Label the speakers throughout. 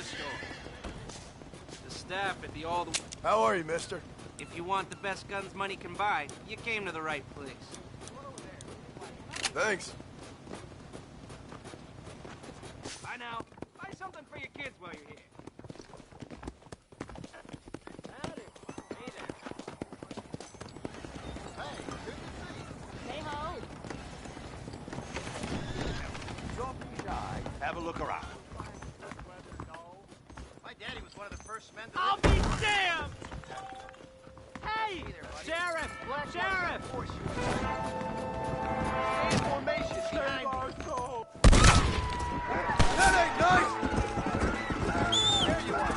Speaker 1: store. The staff at the All the...
Speaker 2: How are you, mister?
Speaker 1: If you want the best guns money can buy, you came to the right place.
Speaker 2: Thanks.
Speaker 1: Bye now. Buy something for your kids while you're here.
Speaker 3: Have a look around.
Speaker 1: My daddy was one of the first men to...
Speaker 4: I'll be damned! Hey! Sheriff! Sheriff!
Speaker 3: Formation behind you.
Speaker 2: That ain't nice!
Speaker 3: There you are.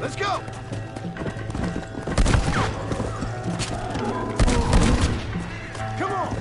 Speaker 2: Let's go! Come on!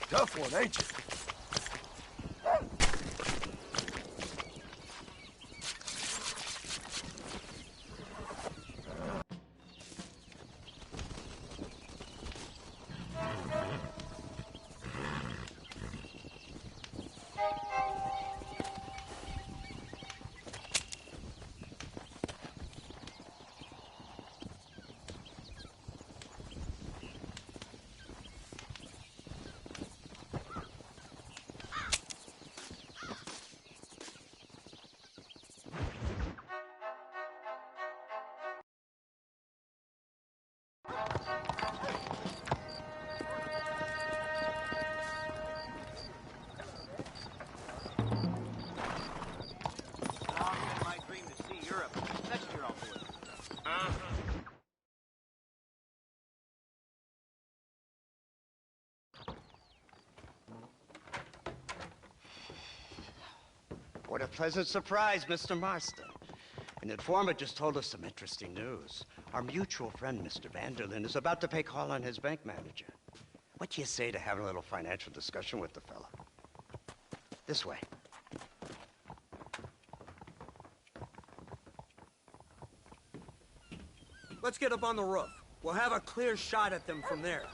Speaker 2: Tough one, ain't you?
Speaker 3: What a pleasant surprise, Mr. Marston. An informant just told us some interesting news. Our mutual friend, Mr. Vanderlyn, is about to pay call on his bank manager. What do you say to having a little financial discussion with the fella? This way.
Speaker 4: Let's get up on the roof. We'll have a clear shot at them from there.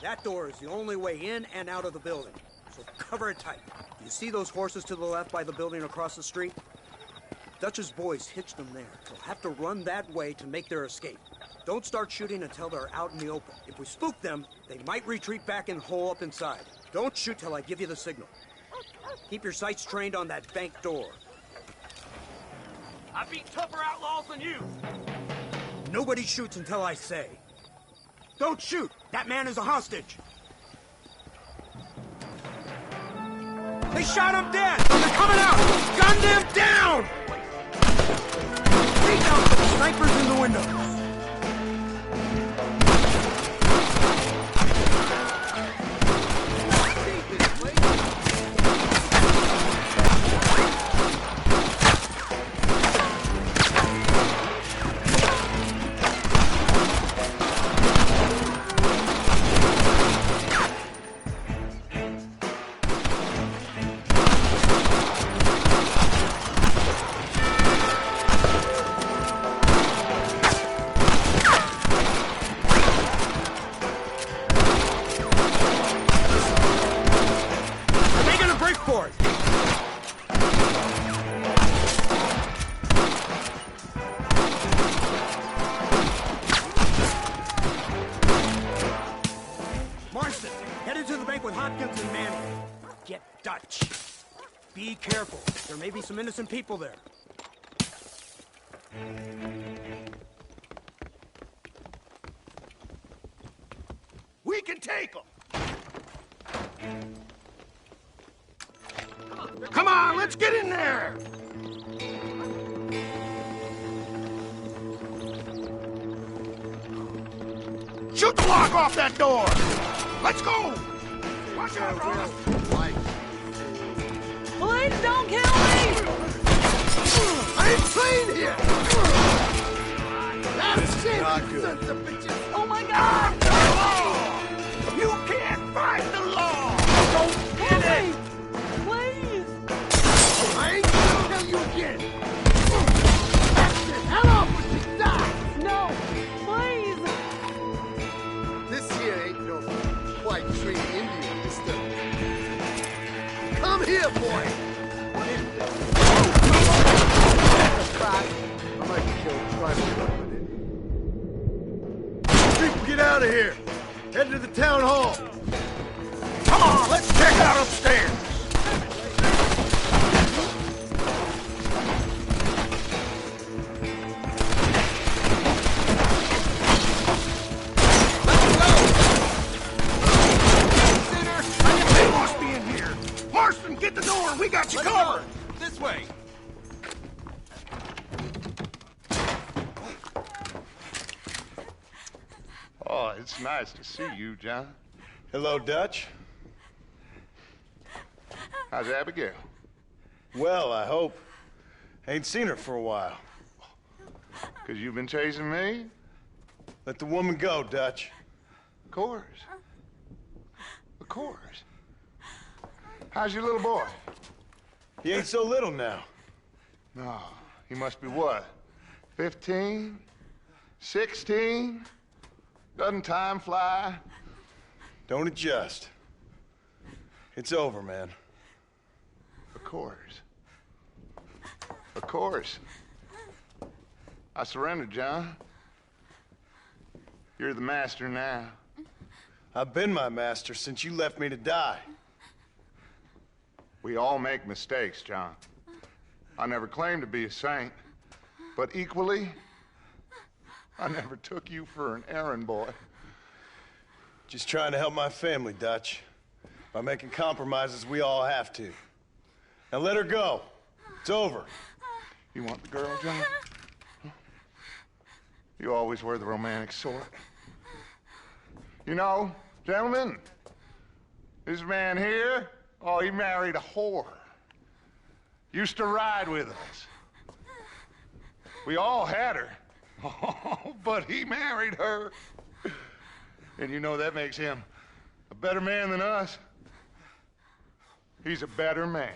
Speaker 4: That door is the only way in and out of the building, so cover it tight. You see those horses to the left by the building across the street? Dutch's boys hitched them there. They'll have to run that way to make their escape. Don't start shooting until they're out in the open. If we spook them, they might retreat back and hole up inside. Don't shoot till I give you the signal. Keep your sights trained on that bank door.
Speaker 5: I beat tougher outlaws than you.
Speaker 4: Nobody shoots until I say. Don't shoot! That man is a hostage! They shot him dead! They're coming out! Gun them down! Reach out for the snipers in the windows! Marston, headed to the bank with Hopkins and Manning. Get Dutch. Be careful. There may be some innocent people there.
Speaker 2: We can take them! Come on, let's get in there! Shoot the lock off that door! Let's go! Watch out, Ross!
Speaker 6: Please don't kill me!
Speaker 2: I ain't playing here! That's it!
Speaker 7: Not good.
Speaker 2: Sons of bitches!
Speaker 6: Oh my God!
Speaker 2: You can't fight the law! Don't get it!
Speaker 6: Please!
Speaker 2: I ain't gonna tell you again! That's it! Hell off with the die!
Speaker 6: No! Please!
Speaker 7: This here ain't no white trained Indian, mister. Come here, boy! What is this? I might kill tribal with it. People, get out of here! Head to the town hall!
Speaker 2: Come on, let's check out upstairs! They must be in here! Marston, get the door! We got you covered!
Speaker 5: This way.
Speaker 8: Oh, it's nice to see you, John.
Speaker 9: Hello, Dutch.
Speaker 8: How's Abigail?
Speaker 9: Well, I hope. Ain't seen her for a while.
Speaker 8: 'Cause you've been chasing me?
Speaker 9: Let the woman go, Dutch.
Speaker 8: Of course. Of course. How's your little boy?
Speaker 9: He ain't so little now.
Speaker 8: No, he must be what? 15? 16? Doesn't time fly?
Speaker 9: Don't adjust. It's over, man.
Speaker 8: Of course. Of course. I surrendered, John. You're the master now.
Speaker 9: I've been my master since you left me to die.
Speaker 8: We all make mistakes, John. I never claimed to be a saint, but equally, I never took you for an errand boy.
Speaker 9: Just trying to help my family, Dutch. By making compromises we all have to. Now let her go. It's over.
Speaker 8: You want the girl, John? You always were the romantic sort. You know, gentlemen, this man here, oh, he married a whore. Used to ride with us. We all had her. Oh, but he married her. And you know that makes him a better man than us. He's a better man.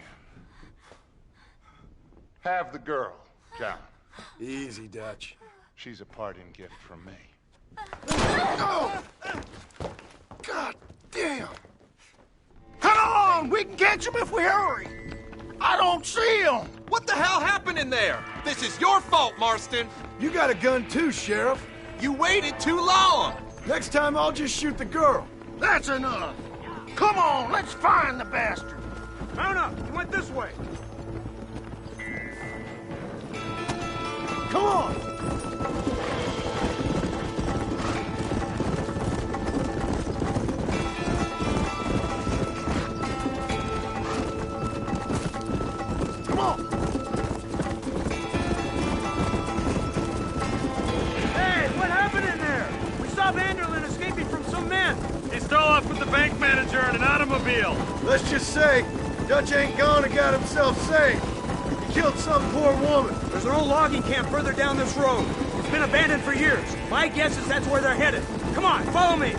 Speaker 8: Have the girl, John.
Speaker 9: Easy, Dutch.
Speaker 8: She's a parting gift from me.
Speaker 2: Oh! God Damn! Come on! We can catch him if we hurry! I don't see him!
Speaker 5: What the hell happened in there? This is your fault, Marston.
Speaker 2: You got a gun too, Sheriff.
Speaker 5: You waited too long.
Speaker 2: Next time I'll just shoot the girl. That's enough! Come on, let's find the bastard!
Speaker 4: Mount up! He went this way!
Speaker 2: Come on! Come on!
Speaker 4: Hey, what happened in there? We saw Vanderlyn escaping from some men.
Speaker 5: He stole off with the bank manager in an automobile.
Speaker 9: Let's just say, Dutch ain't gone and got himself saved. He killed some poor woman.
Speaker 4: There's an old logging camp further down this road. It's been abandoned for years. My guess is that's where they're headed. Come on, follow me.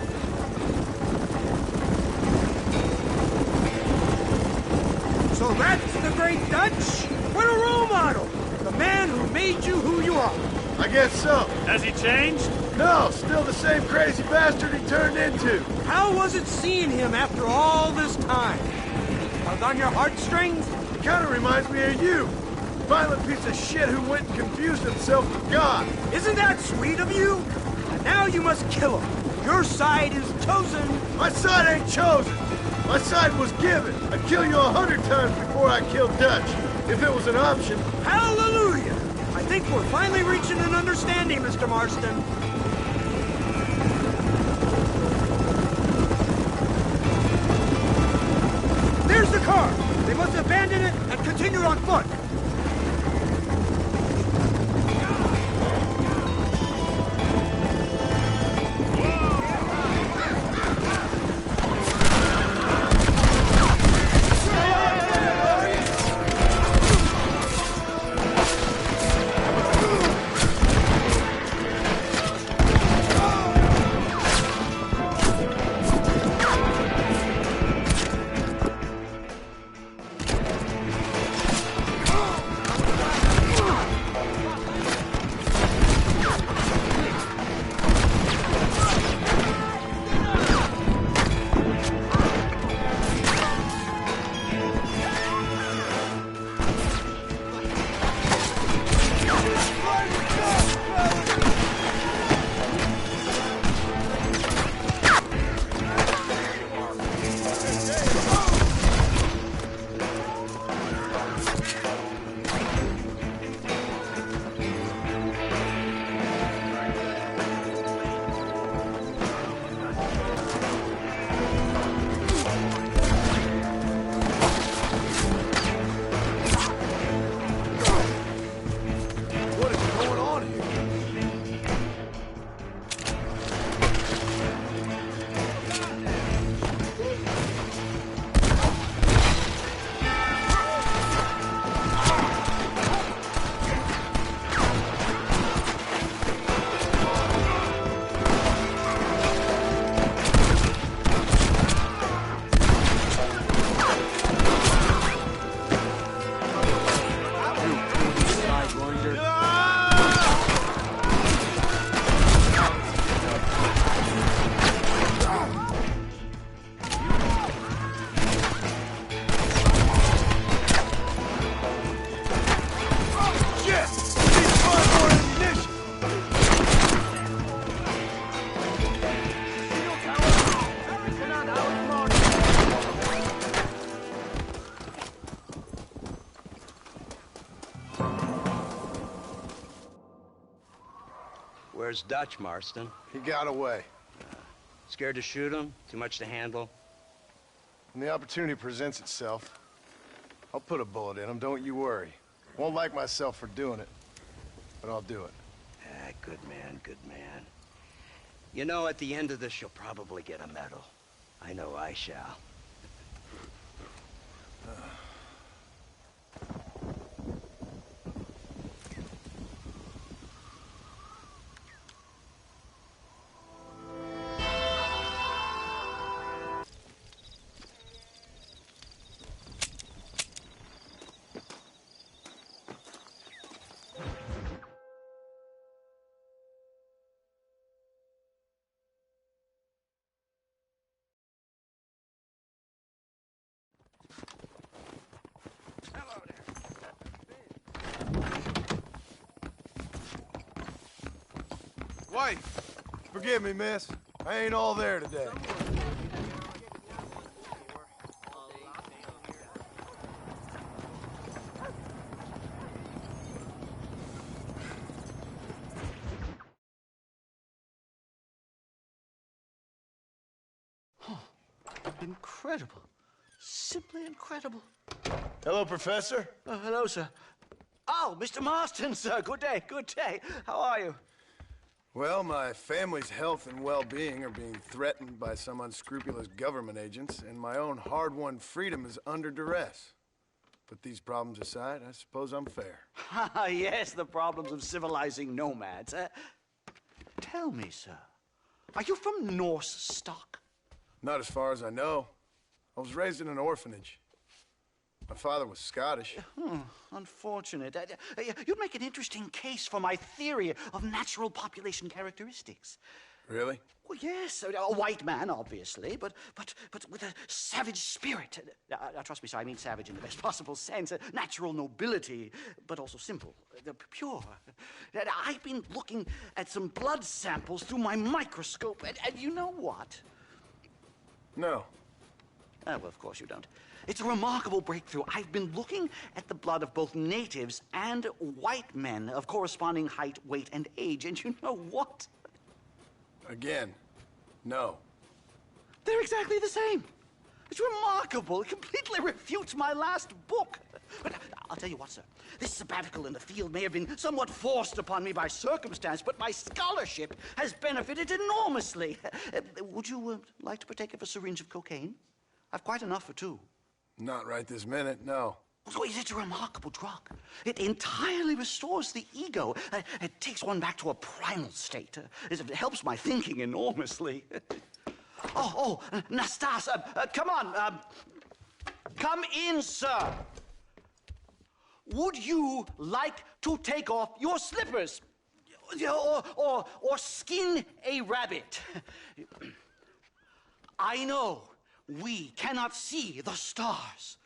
Speaker 4: So that's the great Dutch? What a role model! The man who made you who you are.
Speaker 9: I guess so.
Speaker 5: Has he changed?
Speaker 9: No, still the same crazy bastard he turned into.
Speaker 4: How was it seeing him after all this time? Tug on your heartstrings?
Speaker 9: It kind of reminds me of you. Violent piece of shit who went and confused himself with God.
Speaker 4: Isn't that sweet of you? And now you must kill him. Your side is chosen.
Speaker 9: My side ain't chosen. My side was given. I'd kill you 100 times before I killed Dutch, if it was an option.
Speaker 4: Hallelujah! I think we're finally reaching an understanding, Mr. Marston. There's the car! They must abandon it and continue on foot.
Speaker 3: Where's Dutch, Marston?
Speaker 9: He got away.
Speaker 3: Scared to shoot him? Too much to handle?
Speaker 9: When the opportunity presents itself, I'll put a bullet in him, don't you worry. Won't like myself for doing it, but I'll do it.
Speaker 3: Ah, good man, good man. You know, at the end of this, you'll probably get a medal. I know I shall.
Speaker 5: Wife!
Speaker 9: Forgive me, miss. I ain't all there today.
Speaker 10: Incredible. Simply incredible.
Speaker 9: Hello, Professor.
Speaker 10: Hello, sir. Oh, Mr. Marston, sir. Good day, good day. How are you?
Speaker 9: Well, my family's health and well-being are being threatened by some unscrupulous government agents, and my own hard-won freedom is under duress. Put these problems aside, I suppose I'm fair.
Speaker 10: Yes, the problems of civilizing nomads. Tell me, sir, are you from Norse stock?
Speaker 9: Not as far as I know. I was raised in an orphanage. My father was Scottish.
Speaker 10: Unfortunate. You'd make an interesting case for my theory of natural population characteristics.
Speaker 9: Really?
Speaker 10: Well, yes, a white man, obviously, but with a savage spirit. Trust me, sir, I mean savage in the best possible sense. Natural nobility, but also simple, pure. I've been looking at some blood samples through my microscope, and you know what?
Speaker 9: No.
Speaker 10: Well, of course you don't. It's a remarkable breakthrough. I've been looking at the blood of both natives and white men of corresponding height, weight, and age, and you know what?
Speaker 9: Again, no.
Speaker 10: They're exactly the same. It's remarkable. It completely refutes my last book. But I'll tell you what, sir. This sabbatical in the field may have been somewhat forced upon me by circumstance, but my scholarship has benefited enormously. Would you like to partake of a syringe of cocaine? I've quite enough for two.
Speaker 9: Not right this minute, no.
Speaker 10: So it's a remarkable drug. It entirely restores the ego. It takes one back to a primal state. It helps my thinking enormously. Nastas, come on. Come in, sir. Would you like to take off your slippers? Or skin a rabbit? I know we cannot see the stars,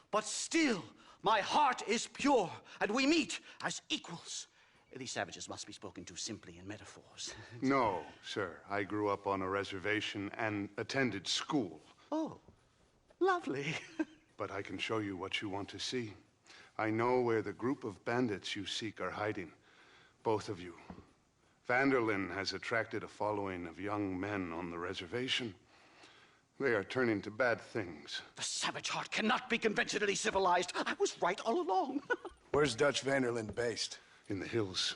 Speaker 10: but still my heart is pure, and we meet as equals. These savages must be spoken to simply in metaphors.
Speaker 8: No, sir. I grew up on a reservation and attended school.
Speaker 10: Oh, lovely.
Speaker 8: But I can show you what you want to see. I know where the group of bandits you seek are hiding. Both of you. Vanderlyn has attracted a following of young men on the reservation. They are turning to bad things.
Speaker 10: The savage heart cannot be conventionally civilized. I was right all along.
Speaker 9: Where's Dutch Vanderlyn based?
Speaker 8: In the hills,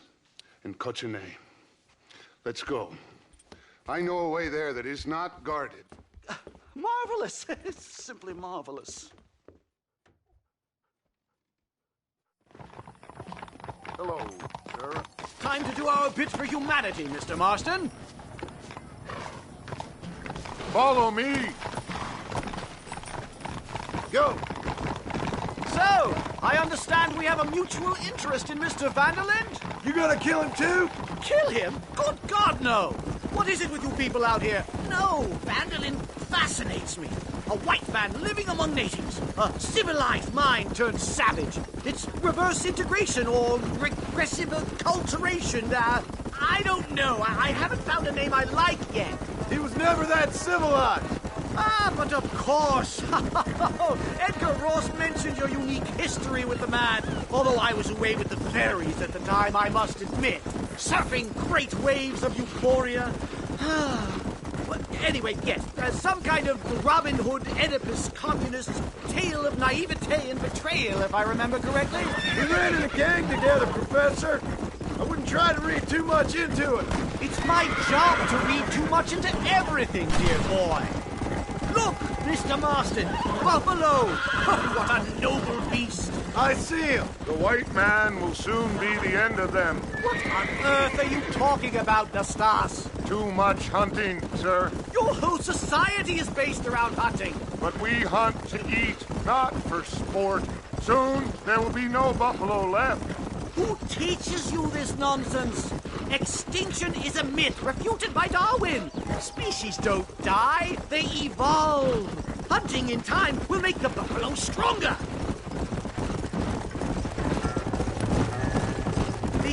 Speaker 8: in Cochene. Let's go. I know a way there that is not guarded.
Speaker 10: Marvelous. It's simply marvelous.
Speaker 7: Hello, sir.
Speaker 4: Time to do our bit for humanity, Mr. Marston.
Speaker 8: Follow me!
Speaker 7: Go!
Speaker 4: So, I understand we have a mutual interest in Mr. Vanderlyn?
Speaker 9: You gonna kill him too?
Speaker 4: Kill him? Good God, no! What is it with you people out here? No, Vanderlyn fascinates me. A white man living among natives. A civilized mind turned savage. It's reverse integration or regressive acculturation. I don't know. I haven't found a name I like yet.
Speaker 9: He was never that civilized.
Speaker 4: But of course. Edgar Ross mentioned your unique history with the man. Although I was away with the fairies at the time, I must admit. Surfing great waves of euphoria. But anyway, yes. Some kind of Robin Hood, Oedipus, communist tale of naivete and betrayal, if I remember correctly.
Speaker 9: We ran in a gang together, Professor. I wouldn't try to read too much into it.
Speaker 4: It's my job to read too much into everything, dear boy. Look, Mr. Marston, buffalo. What a noble beast.
Speaker 9: I see him.
Speaker 8: The white man will soon be the end of them.
Speaker 4: What on earth are you talking about, Nastas?
Speaker 8: Too much hunting, sir.
Speaker 4: Your whole society is based around hunting.
Speaker 8: But we hunt to eat, not for sport. Soon there will be no buffalo left.
Speaker 4: Who teaches you this nonsense? Extinction is a myth refuted by Darwin. Species don't die, they evolve. Hunting in time will make the buffalo stronger.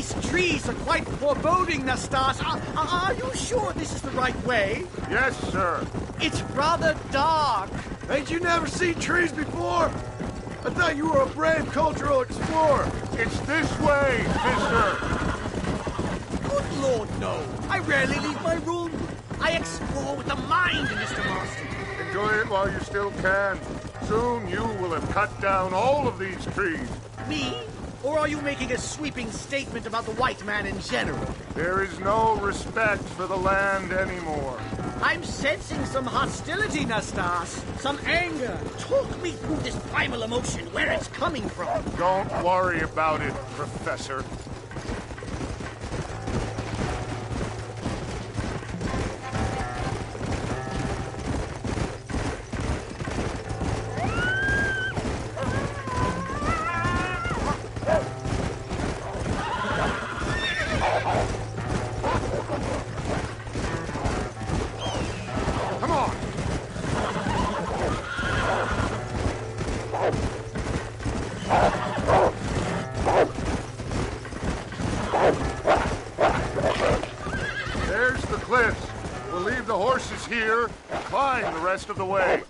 Speaker 10: These trees are quite foreboding, Nastas. Are you sure this is the right way?
Speaker 8: Yes, sir.
Speaker 10: It's rather dark.
Speaker 9: Ain't you never seen trees before? I thought you were a brave cultural explorer.
Speaker 8: It's this way, mister.
Speaker 10: Good Lord, no. I rarely leave my room. I explore with the mind, Mr. Marston.
Speaker 8: Enjoy it while you still can. Soon you will have cut down all of these trees.
Speaker 10: Me? Or are you making a sweeping statement about the white man in general?
Speaker 8: There is no respect for the land anymore.
Speaker 10: I'm sensing some hostility, Nastas. Some anger. Talk me through this primal emotion, where it's coming from.
Speaker 8: Don't worry about it, Professor. Here, climb the rest of the way.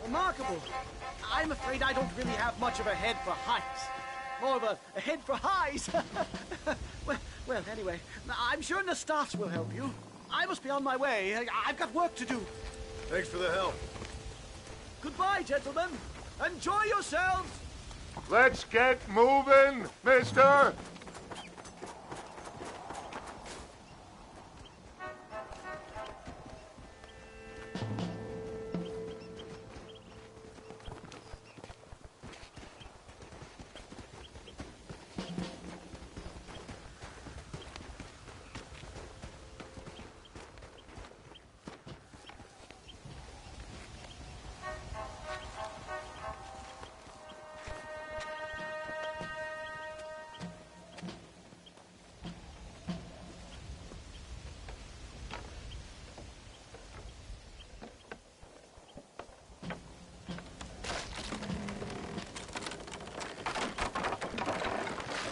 Speaker 10: Remarkable. I'm afraid I don't really have much of a head for heights. More of a head for highs. well, anyway, I'm sure Nastas will help you. I must be on my way. I've got work to do.
Speaker 9: Thanks for the help.
Speaker 10: Goodbye, gentlemen. Enjoy yourselves.
Speaker 8: Let's get moving, mister!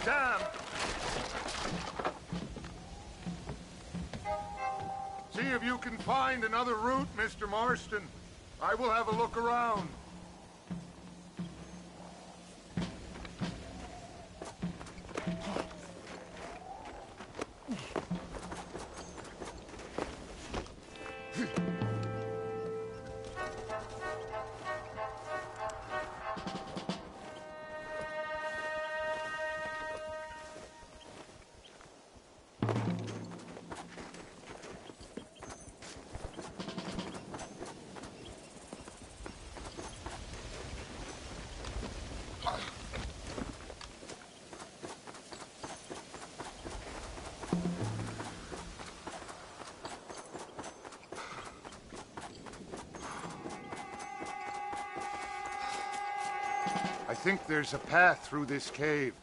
Speaker 8: Damn! See if you can find another route, Mr. Marston. I will have a look around. I think there's a path through this cave.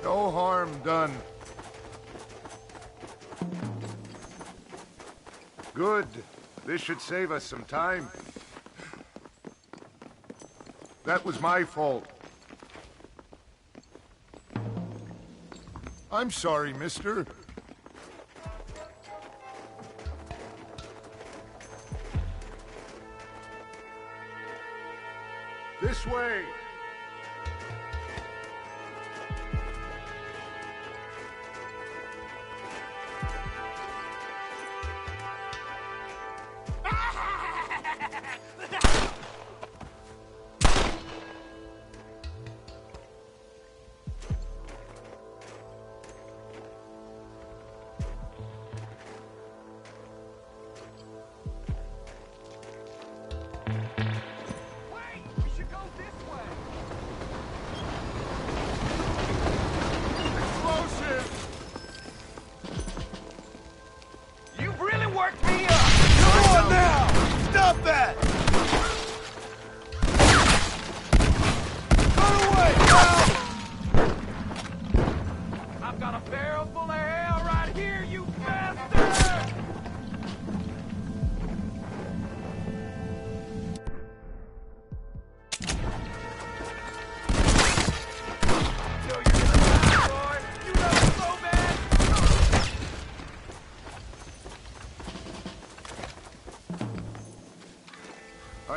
Speaker 8: No harm done. Good. This should save us some time. That was my fault. I'm sorry, mister. This way!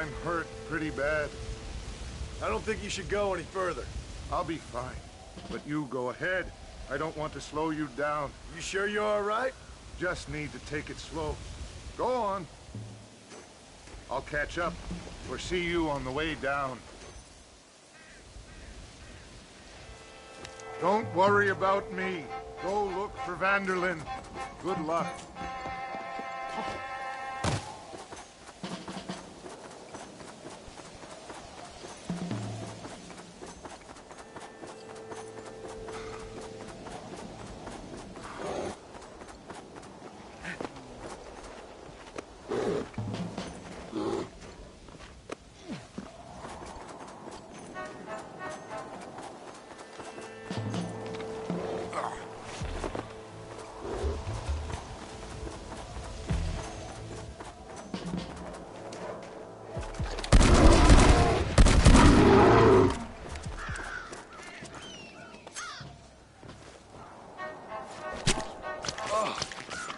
Speaker 8: I'm hurt pretty bad.
Speaker 9: I don't think you should go any further.
Speaker 8: I'll be fine. But you go ahead. I don't want to slow you down.
Speaker 9: You sure you're all right?
Speaker 8: Just need to take it slow. Go on. I'll catch up or see you on the way down. Don't worry about me. Go look for Van der Linde. Good luck.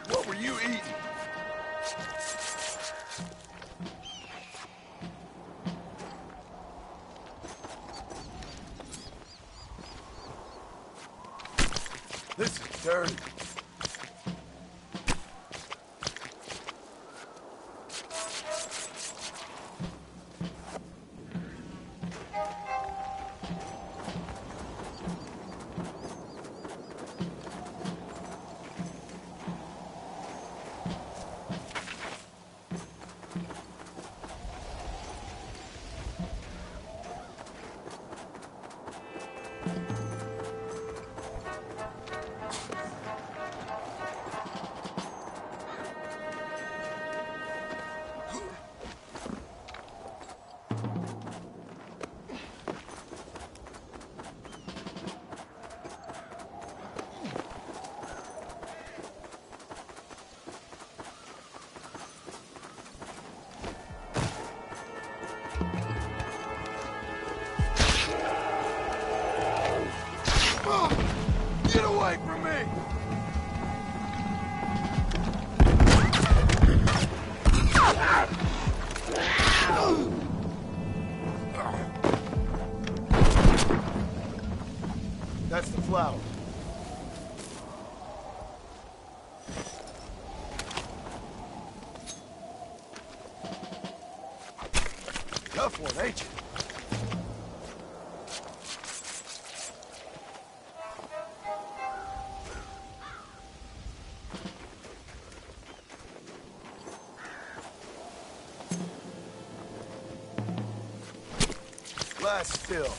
Speaker 9: What were you eating? This is dirty. Get away from me! That's the flower. Tough one, ain't you? Lie still.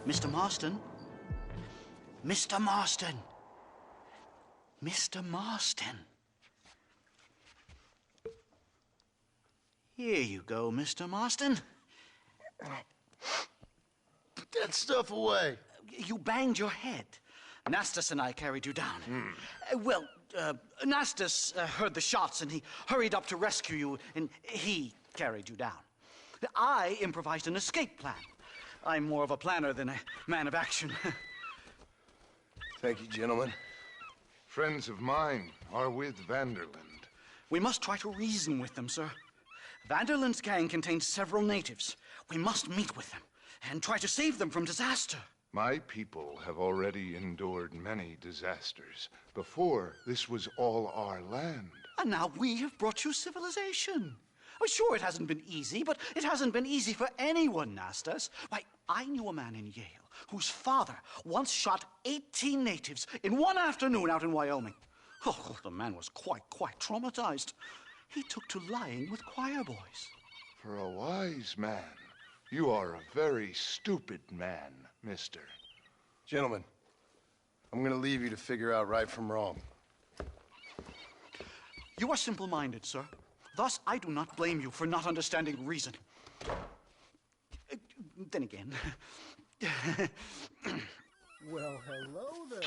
Speaker 10: Mr. Marston? Mr. Marston! Mr. Marston! Here you go, Mr. Marston.
Speaker 7: Put that stuff away.
Speaker 10: You banged your head. Nastas and I carried you down. Nastas heard the shots and he hurried up to rescue you, and he carried you down. I improvised an escape plan. I'm more of a planner than a man of action.
Speaker 9: Thank you, gentlemen.
Speaker 8: Friends of mine are with Vanderland.
Speaker 10: We must try to reason with them, sir. Vanderland's gang contains several natives. We must meet with them and try to save them from disaster.
Speaker 8: My people have already endured many disasters. Before, this was all our land.
Speaker 10: And now we have brought you civilization. Oh, sure, it hasn't been easy, but it hasn't been easy for anyone, Nastas. Why, I knew a man in Yale whose father once shot 18 natives in one afternoon out in Wyoming. Oh, the man was quite traumatized. He took to lying with choir boys.
Speaker 8: For a wise man, you are a very stupid man, mister.
Speaker 9: Gentlemen, I'm gonna leave you to figure out right from wrong.
Speaker 10: You are simple-minded, sir. Thus, I do not blame you for not understanding reason. Then again...
Speaker 7: Well, hello there.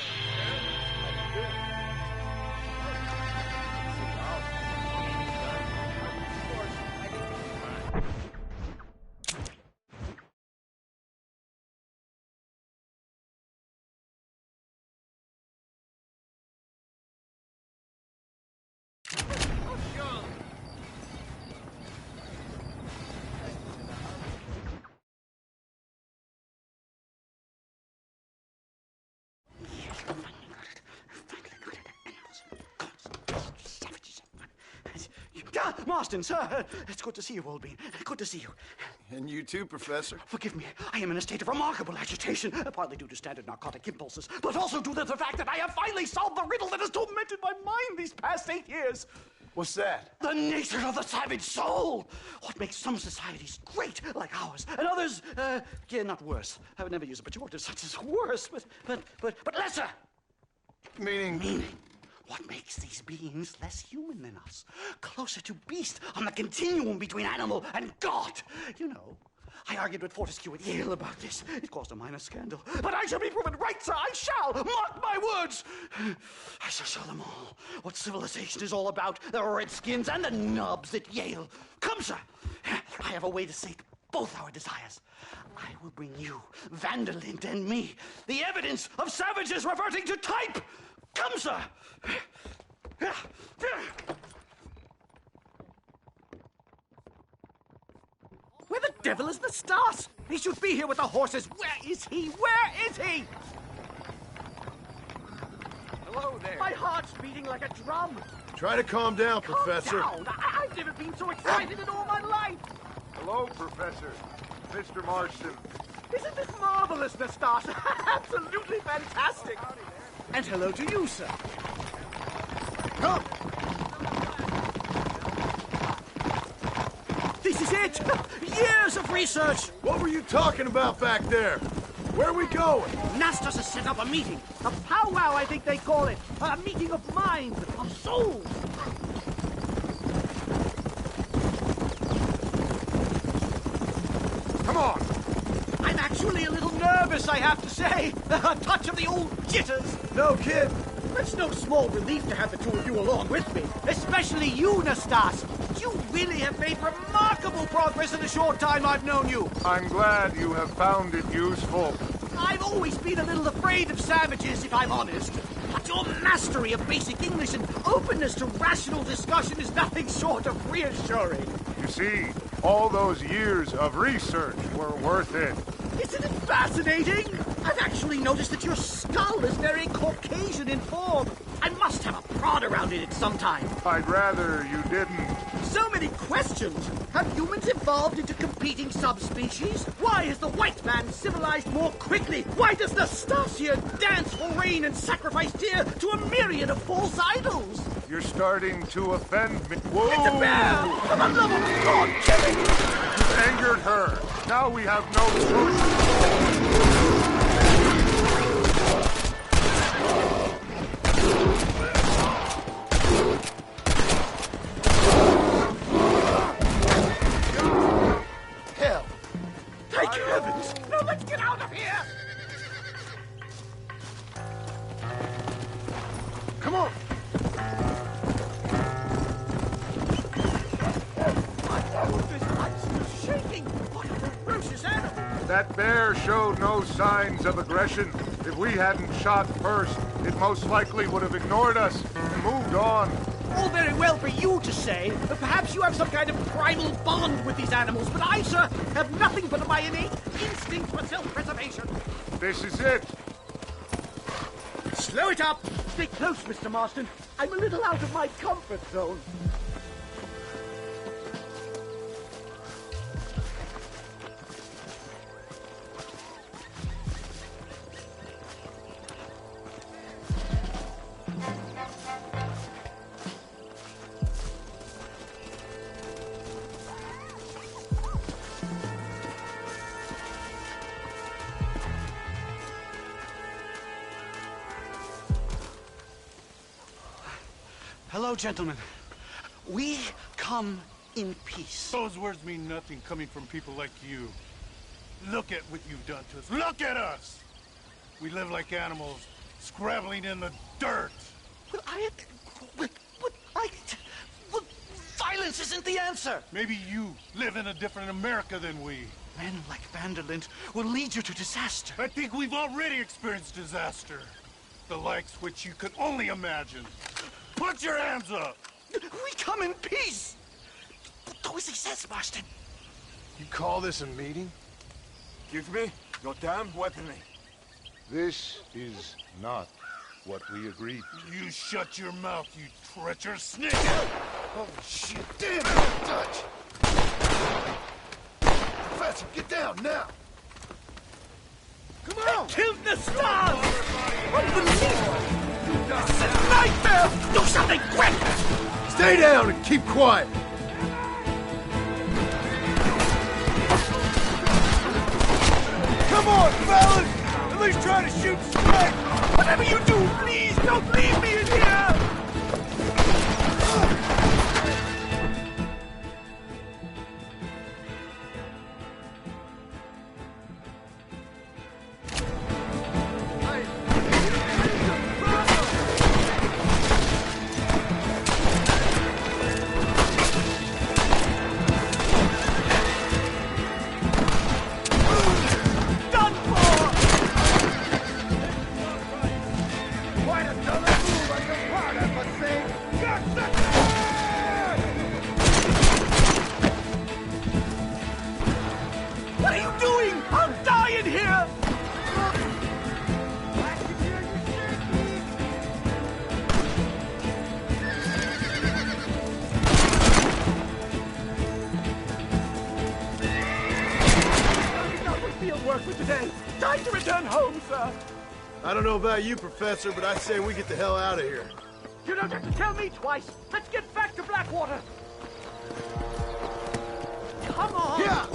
Speaker 10: Marston, sir, it's good to see you, old bean. Good to see you.
Speaker 9: And you too, Professor.
Speaker 10: Forgive me, I am in a state of remarkable agitation, partly due to standard narcotic impulses, but also due to the fact that I have finally solved the riddle that has tormented my mind these past 8 years.
Speaker 9: What's that?
Speaker 10: The nature of the savage soul. What makes some societies great, like ours, and others, not worse. I would never use a pejorative such as worse, but lesser.
Speaker 9: Meaning?
Speaker 10: What makes these beings less human than us? Closer to beast on the continuum between animal and God. You know, I argued with Fortescue at Yale about this. It caused a minor scandal. But I shall be proven right, sir. I shall. Mark my words. I shall show them all what civilization is all about. The redskins and the nubs at Yale. Come, sir. I have a way to sate both our desires. I will bring you, Vanderland and me, the evidence of savages reverting to type. Come, sir! Where the devil is the Stas? He should be here with the horses. Where is he? Where is he?
Speaker 2: Hello there.
Speaker 6: My heart's beating like a drum.
Speaker 9: Try to calm down, Professor.
Speaker 6: Calm down. I've never been so excited in all my life.
Speaker 8: Hello, Professor. Mr. Marston.
Speaker 6: Isn't this marvelous, Nastas? Absolutely fantastic.
Speaker 10: And hello to you, sir.
Speaker 9: Come!
Speaker 10: This is it! Years of research!
Speaker 9: What were you talking about back there? Where are we going?
Speaker 6: Nastas has set up a meeting. A powwow, I think they call it. A meeting of minds, of souls.
Speaker 8: Come on!
Speaker 10: I'm actually a little nervous, I have to say. A touch of the old jitters.
Speaker 9: No kid.
Speaker 6: It's no small relief to have the two of you along with me. Especially you, Nastas.
Speaker 10: You really have made remarkable progress in the short time I've known you.
Speaker 8: I'm glad you have found it useful.
Speaker 10: I've always been a little afraid of savages, if I'm honest. But your mastery of basic English and openness to rational discussion is nothing short of reassuring.
Speaker 8: You see, all those years of research were worth it.
Speaker 10: Isn't it fascinating? I've actually noticed that your skull is very Caucasian in form. I must have a prod around it at some time.
Speaker 8: I'd rather you didn't.
Speaker 10: So many questions. Have humans evolved into competing subspecies? Why is the white man civilized more quickly? Why does Nastasia dance for rain and sacrifice deer to a myriad of false idols?
Speaker 8: You're starting to offend me. Whoa!
Speaker 10: It's a bear! For the love of God, kill it!
Speaker 8: You've angered her. Now we have no choice.
Speaker 6: out of here!
Speaker 7: Come on!
Speaker 6: I'm still shaking! What a ferocious animal!
Speaker 8: That bear showed no signs of aggression. If we hadn't shot first, it most likely would have ignored us and moved on.
Speaker 6: All very well for you to say, but perhaps you have some kind of primal bond with these animals, but I, sir, have nothing but my innate instinct for self-preservation.
Speaker 8: This is it.
Speaker 6: Slow it up! Stay close, Mr. Marston. I'm a little out of my comfort zone.
Speaker 10: Hello, gentlemen. We come in peace.
Speaker 11: Those words mean nothing coming from people like you. Look at what you've done to us. Look at us! We live like animals, scrabbling in the dirt.
Speaker 10: Well, violence isn't the answer.
Speaker 11: Maybe you live in a different America than we.
Speaker 10: Men like Vanderlint will lead you to disaster.
Speaker 11: I think we've already experienced disaster. The likes which you could only imagine. Put your hands up!
Speaker 10: We come in peace! Do as he says, Marston.
Speaker 9: You call this a meeting?
Speaker 5: Give me your damn weaponry.
Speaker 8: This is not what we agreed to.
Speaker 11: You shut your mouth, you treacherous snake!
Speaker 9: Holy shit, damn it, Dutch! Professor, get down now!
Speaker 6: Come on! I killed the stars! Unbelievable! This is a nightmare! Do something quick!
Speaker 9: Stay down and keep quiet!
Speaker 5: Come on, fellas! At least try to shoot straight!
Speaker 6: Whatever you do, please don't leave me in here! What are you doing? I'll die in here! Enough of field work for today. Time to return home, sir.
Speaker 9: I don't know about you, Professor, but I say we get the hell out of here.
Speaker 6: You don't have to tell me twice. Let's get back to Blackwater. Come on.
Speaker 9: Yeah!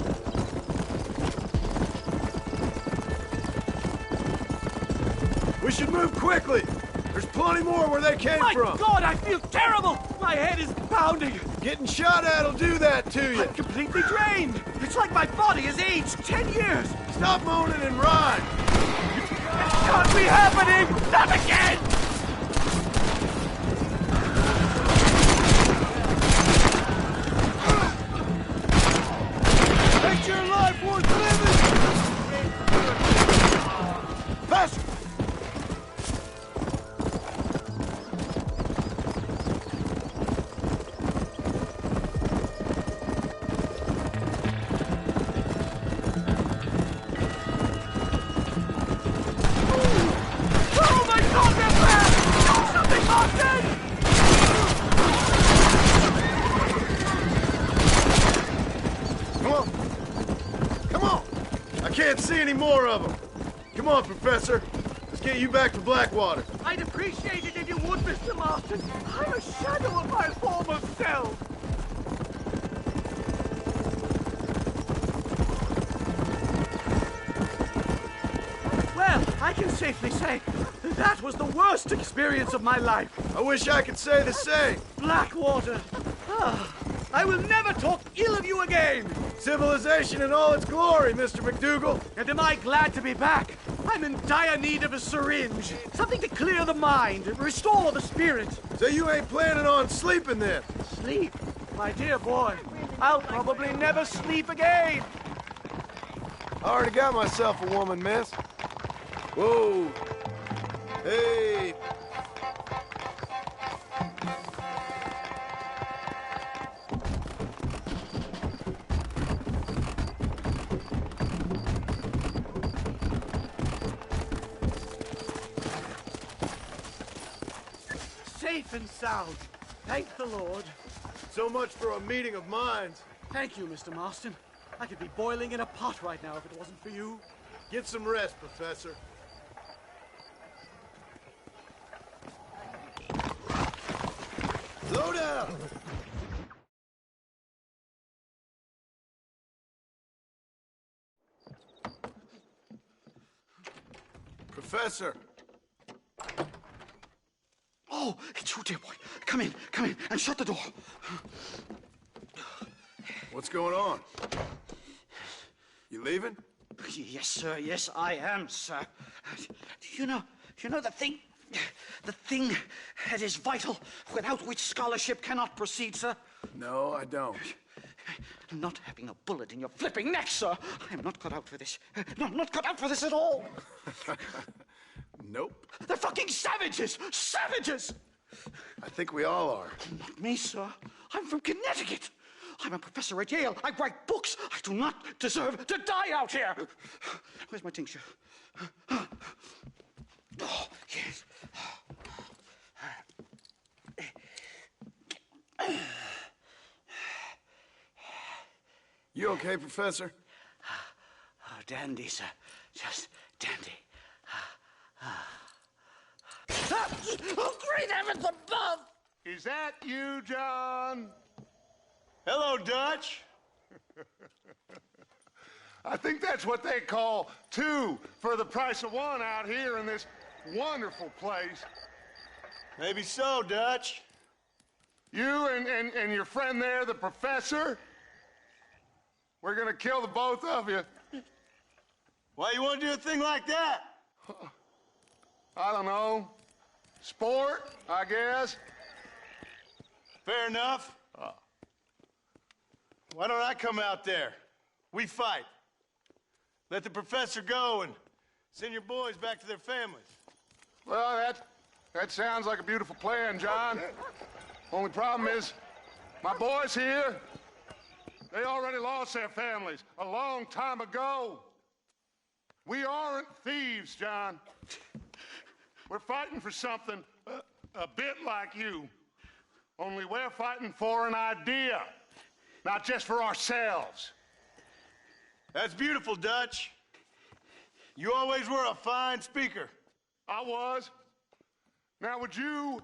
Speaker 9: We should move quickly. There's plenty more where they came from.
Speaker 6: My God, I feel terrible. My head is pounding.
Speaker 9: Getting shot at'll do that to you.
Speaker 6: I'm completely drained. It's like my body has aged 10 years.
Speaker 9: Stop moaning and ride.
Speaker 6: It can't be happening. Not again.
Speaker 9: Make your life worth living. Faster.
Speaker 6: Oh my God, they're back! Do something, Marston!
Speaker 9: Come on. Come on. I can't see any more of them. Come on, Professor. Let's get you back to Blackwater.
Speaker 6: I'd appreciate it if you would, Mr. Marston. I'm a shadow of my former self. Well, I can safely say that was the worst experience of my life.
Speaker 9: I wish I could say the same.
Speaker 6: Blackwater. Ah, I will never talk ill of you again.
Speaker 5: Civilization in all its glory, Mr. McDougal.
Speaker 6: And am I glad to be back? I'm in dire need of a syringe. Something to clear the mind, restore the spirit.
Speaker 5: So you ain't planning on sleeping then?
Speaker 6: Sleep? My dear boy, I'll probably never sleep again.
Speaker 5: I already got myself a woman, miss. Whoa. Hey.
Speaker 6: Safe and sound. Thank the Lord.
Speaker 5: So much for a meeting of minds.
Speaker 6: Thank you, Mr. Marston. I could be boiling in a pot right now if it wasn't for you.
Speaker 5: Get some rest, Professor. Slow down!
Speaker 9: Professor!
Speaker 10: Oh, it's you, dear boy. Come in, and shut the door.
Speaker 9: What's going on? You leaving?
Speaker 10: Yes, sir. Yes, I am, sir. You know the thing that is vital, without which scholarship cannot proceed, sir?
Speaker 9: No, I don't.
Speaker 10: Not having a bullet in your flipping neck, sir. I am not cut out for this. No, not cut out for this at all.
Speaker 9: Nope.
Speaker 10: They're fucking savages! Savages!
Speaker 9: I think we all are.
Speaker 10: Not me, sir. I'm from Connecticut. I'm a professor at Yale. I write books. I do not deserve to die out here. Where's my tincture? Oh, yes.
Speaker 9: You okay, Professor?
Speaker 10: Oh, dandy, sir. Just dandy. Oh, great heavens above!
Speaker 8: Is that you, John?
Speaker 5: Hello, Dutch.
Speaker 8: I think that's what they call two for the price of one out here in this wonderful place.
Speaker 5: Maybe so, Dutch.
Speaker 8: You and your friend there, the professor, we're gonna kill the both of you.
Speaker 5: Why you want to do a thing like that?
Speaker 8: I don't know. Sport, I guess.
Speaker 5: Fair enough. Why don't I come out there? We fight. Let the professor go and send your boys back to their families.
Speaker 8: Well, that sounds like a beautiful plan, John. Only problem is, my boys here, they already lost their families a long time ago. We aren't thieves, John. We're fighting for something a bit like you. Only we're fighting for an idea, not just for ourselves.
Speaker 5: That's beautiful, Dutch. You always were a fine speaker.
Speaker 8: I was. Now, would you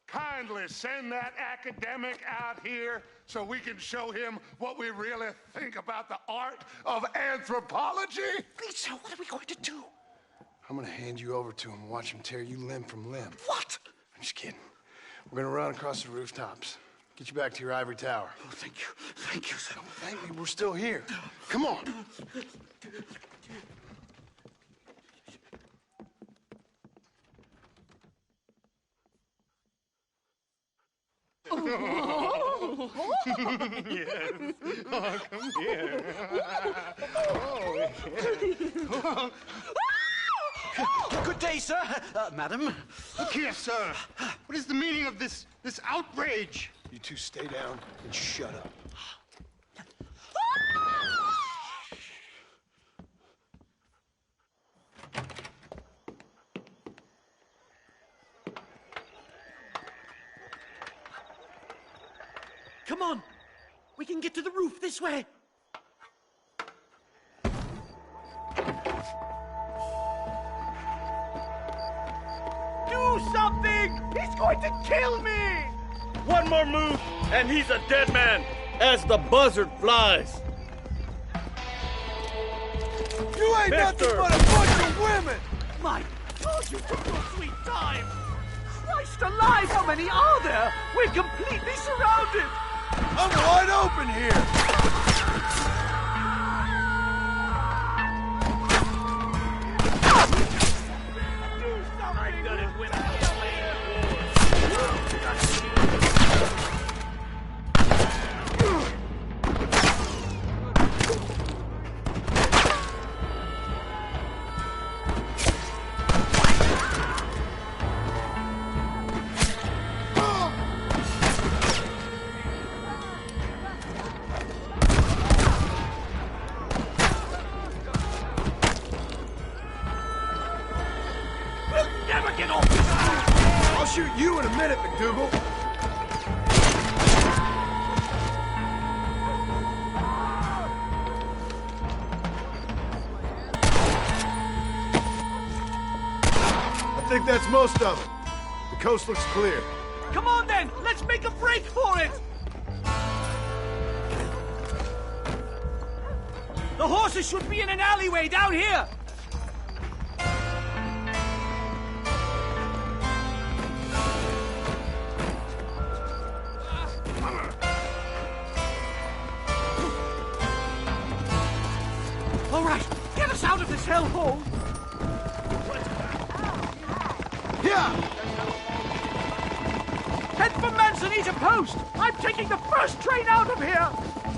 Speaker 8: kindly send that academic out here so we can show him what we really think about the art of anthropology?
Speaker 10: Lisa, what are we going to do?
Speaker 9: I'm gonna hand you over to him and watch him tear you limb from limb.
Speaker 10: What?
Speaker 9: I'm just kidding. We're gonna run across the rooftops. Get you back to your ivory tower.
Speaker 10: Oh, thank you. Thank you, sir.
Speaker 9: Don't thank me, we're still here. Come on.
Speaker 8: Yes. Oh, come here. Oh.
Speaker 10: Good day, sir. Madam.
Speaker 8: Look here, sir. What is the meaning of this outrage?
Speaker 9: You two stay down and shut up.
Speaker 6: Come on. We can get to the roof this way. Do something! He's going to kill me!
Speaker 5: One more move, and he's a dead man, as the buzzard flies.
Speaker 2: You ain't
Speaker 5: Mister.
Speaker 2: nothing but a bunch of women!
Speaker 6: My God, you took your sweet time! Christ alive, how many are there? We're completely surrounded!
Speaker 9: I'm wide open here! I'll shoot you in a minute, McDougal. I think that's most of it. The coast looks clear.
Speaker 6: Come on then, let's make a break for it! The horses should be in an alleyway down here! All right, get us out of this hellhole!
Speaker 9: Yeah!
Speaker 6: Head for Manzanita Post! I'm taking the first train out of here!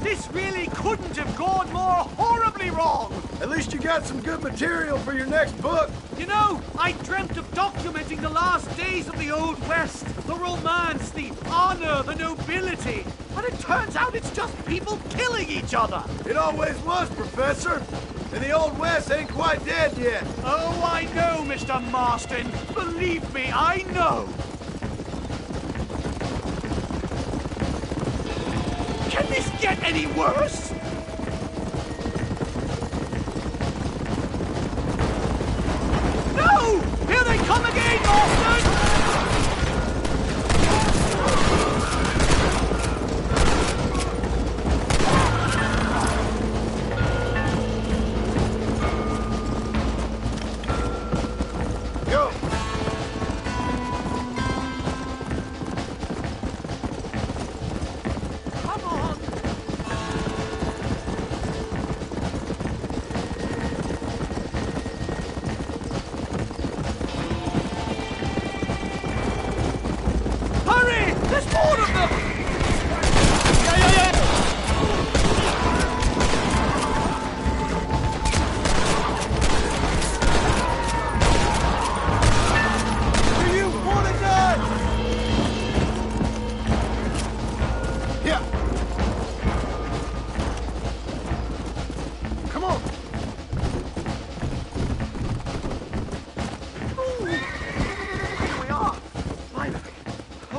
Speaker 6: This really couldn't have gone more horribly wrong!
Speaker 9: At least you got some good material for your next book.
Speaker 6: You know, I dreamt of documenting the last days of the Old West. The romance, the honor, the nobility. But it turns out it's just people killing each other.
Speaker 9: It always was, Professor. And the Old West ain't quite dead yet.
Speaker 6: Oh, I know, Mr. Marston. Believe me, I know. Can this get any worse? No! Here they come again, Marston!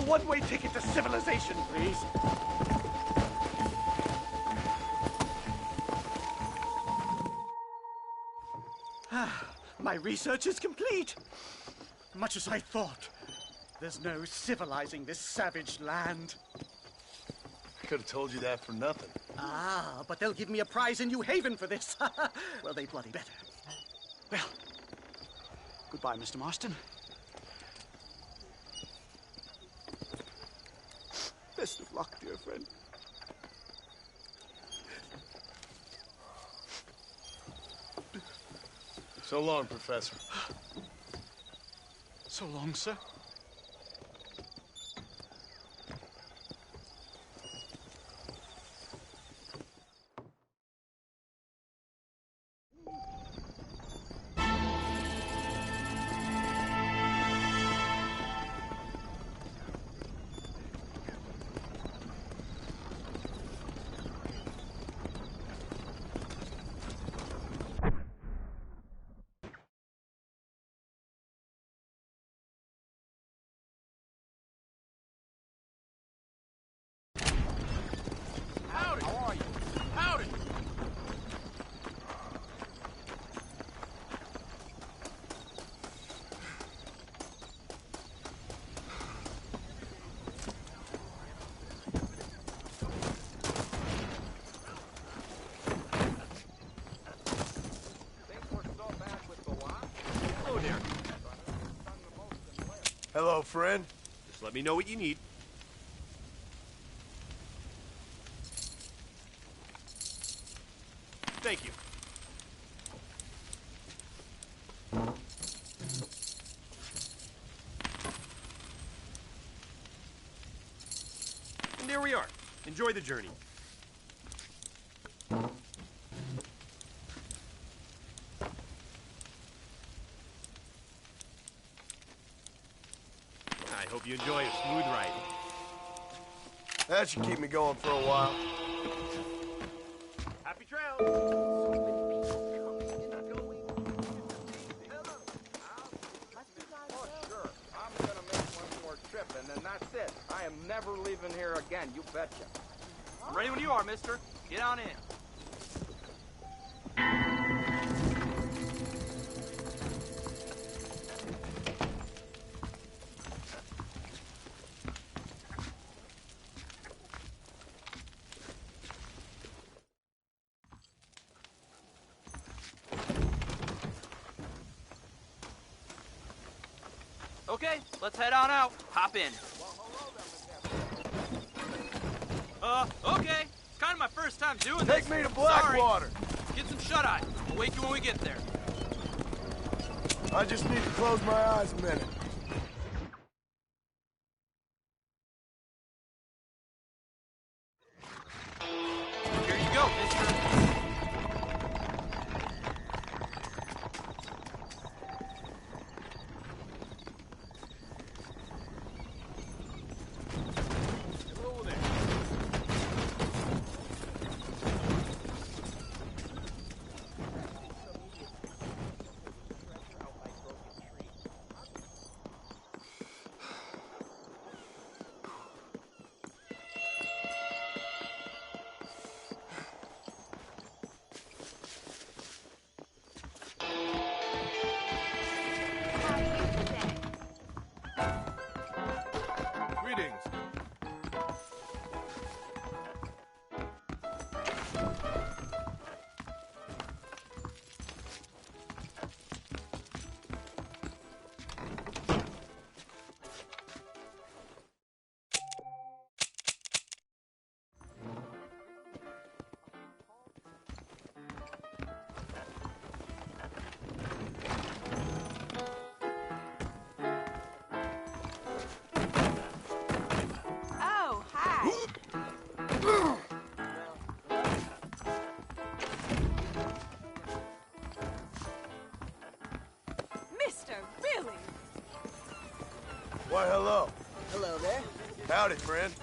Speaker 6: One-way ticket to civilization, please. My research is complete. Much as I thought. There's no civilizing this savage land.
Speaker 9: I could have told you that for nothing.
Speaker 6: Ah, but they'll give me a prize in New Haven for this. Well, they bloody better. Well, goodbye, Mr. Marston. Best of luck, dear friend.
Speaker 9: So long, Professor.
Speaker 6: So long, sir.
Speaker 9: Hello, friend.
Speaker 12: Just let me know what you need. Thank you. And there we are. Enjoy the journey. I hope you enjoy a smooth ride.
Speaker 9: That should keep me going for a while.
Speaker 12: Happy trails!
Speaker 13: And then that's it. I am never leaving here again, you betcha.
Speaker 1: I'm ready when you are, mister. Get on in. Okay, let's head on out. Hop in. Okay. It's kind of my first time doing this.
Speaker 9: Take me to Blackwater.
Speaker 1: Sorry. Get some shut-eye. I'll wake you when we get there.
Speaker 9: I just need to close my eyes a minute.
Speaker 1: Here you go, mister.
Speaker 12: Greetings.
Speaker 14: Oh, hi. Mister, really?
Speaker 9: Why, hello.
Speaker 15: Hello there.
Speaker 9: Howdy, friend.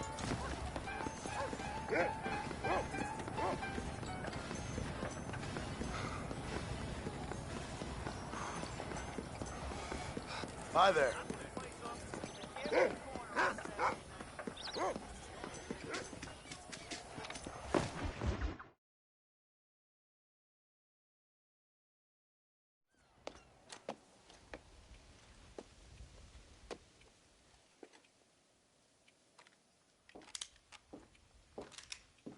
Speaker 9: Hi there.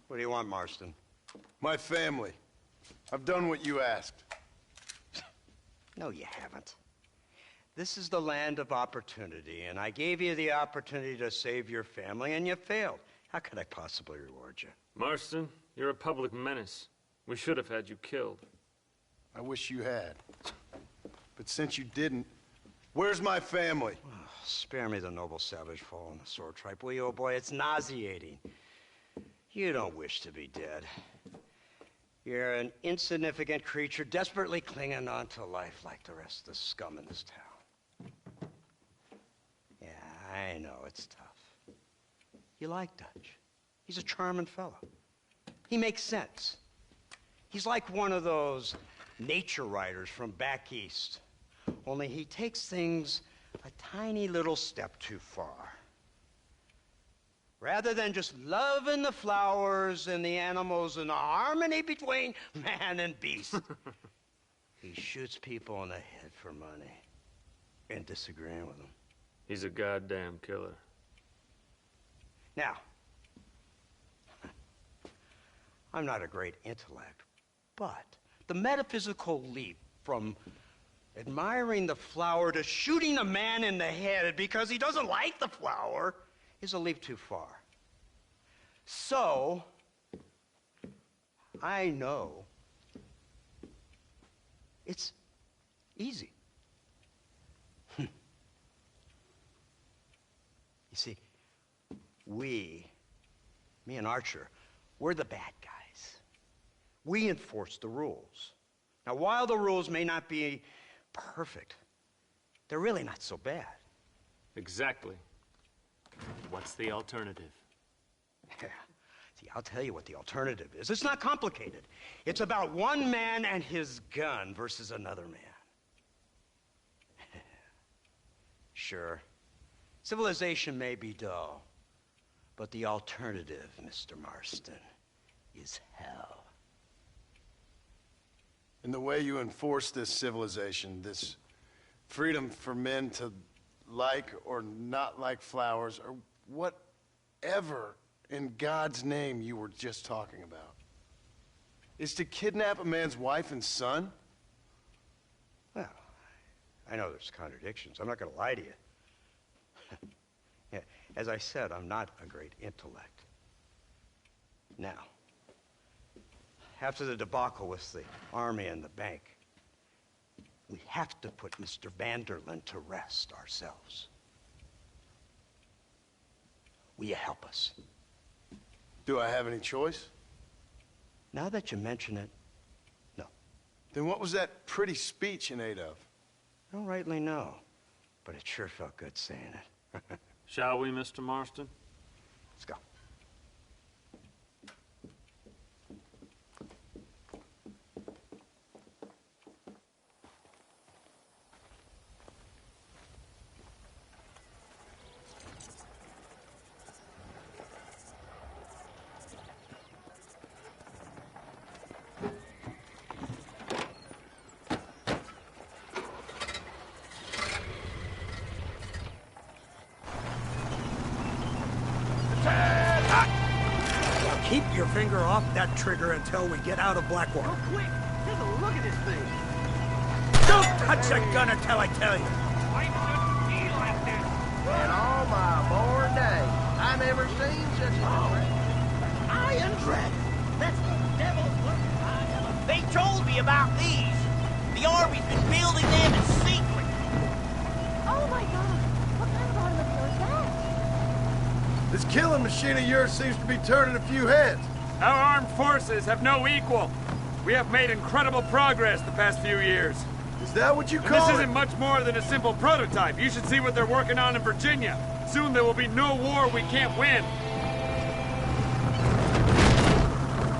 Speaker 3: What do you want, Marston?
Speaker 9: My family. I've done what you asked.
Speaker 3: No, you haven't. This is the land of opportunity, and I gave you the opportunity to save your family, and you failed. How could I possibly reward you?
Speaker 16: Marston, you're a public menace. We should have had you killed.
Speaker 9: I wish you had. But since you didn't, where's my family?
Speaker 3: Oh, spare me the noble savage fall on the sword tripe, will you, old boy? It's nauseating. You don't wish to be dead. You're an insignificant creature desperately clinging on to life like the rest of the scum in this town. Yeah, I know, it's tough. You like Dutch. He's a charming fellow. He makes sense. He's like one of those nature writers from back east. Only he takes things a tiny little step too far. Rather than just loving the flowers and the animals and the harmony between man and beast, he shoots people in the head for money and disagreeing with them.
Speaker 16: He's a goddamn killer.
Speaker 3: Now, I'm not a great intellect, but the metaphysical leap from admiring the flower to shooting a man in the head because he doesn't like the flower is a leap too far. So, I know It's easy. You see, me and Archer, we're the bad guys. We enforce the rules. Now, while the rules may not be perfect, they're really not so bad.
Speaker 16: Exactly. What's the alternative?
Speaker 3: Yeah. See, I'll tell you what the alternative is. It's not complicated. It's about one man and his gun versus another man. Sure, civilization may be dull, but the alternative, Mr. Marston, is hell.
Speaker 9: And the way you enforce this civilization, this freedom for men to like or not like flowers, or whatever in God's name you were just talking about, is to kidnap a man's wife and son?
Speaker 3: Well, I know there's contradictions. I'm not going to lie to you. Yeah, as I said, I'm not a great intellect. Now, after the debacle with the army and the bank, we have to put Mr. Van der Linde to rest ourselves. Will you help us?
Speaker 9: Do I have any choice?
Speaker 3: Now that you mention it, no.
Speaker 9: Then what was that pretty speech in aid of?
Speaker 3: I don't rightly know, but it sure felt good saying it.
Speaker 16: Shall we, Mr. Marston?
Speaker 3: Let's go.
Speaker 4: Keep your finger off that trigger until we get out of Blackwater.
Speaker 6: Oh, quick! Take a look at this thing.
Speaker 4: Don't touch that gun until I tell you.
Speaker 6: Why shouldn't be like this?
Speaker 13: In all my born days, I never seen such a thing.
Speaker 6: Iron Dragon. That's the devil's work. They told me about these. The Army's been building them in secret.
Speaker 14: Oh my god! What kind of automobile is that?
Speaker 9: This killing machine of yours seems to be turning a few heads.
Speaker 16: Our armed forces have no equal. We have made incredible progress the past few years.
Speaker 9: Is that what you
Speaker 16: And
Speaker 9: call
Speaker 16: this
Speaker 9: it?
Speaker 16: isn't much more than a simple prototype. You should see what they're working on in Virginia. Soon there will be no war we can't win.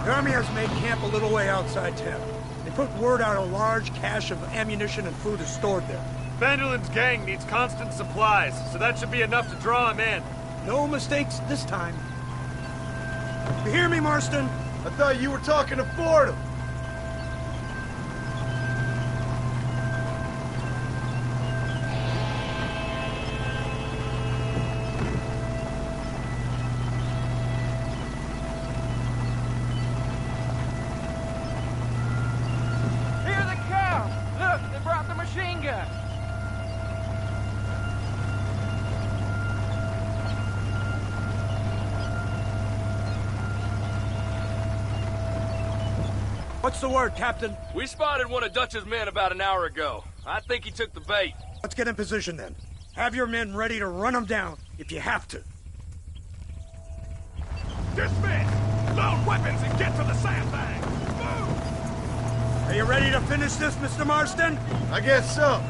Speaker 4: The Army has made camp a little way outside town. They put word out a large cache of ammunition and food is stored there.
Speaker 16: Van der Linde's gang needs constant supplies, so that should be enough to draw him in.
Speaker 4: No mistakes this time. You hear me, Marston?
Speaker 9: I thought you were talking to Fordham.
Speaker 6: Here they come! Look, they brought the machine gun.
Speaker 4: What's the word, Captain?
Speaker 15: We spotted one of Dutch's men about an hour ago. I think he took the bait.
Speaker 4: Let's get in position then. Have your men ready to run them down if you have to.
Speaker 11: Dismiss! Load weapons and get to the sandbag! Move!
Speaker 4: Are you ready to finish this, Mr. Marston?
Speaker 9: I guess so.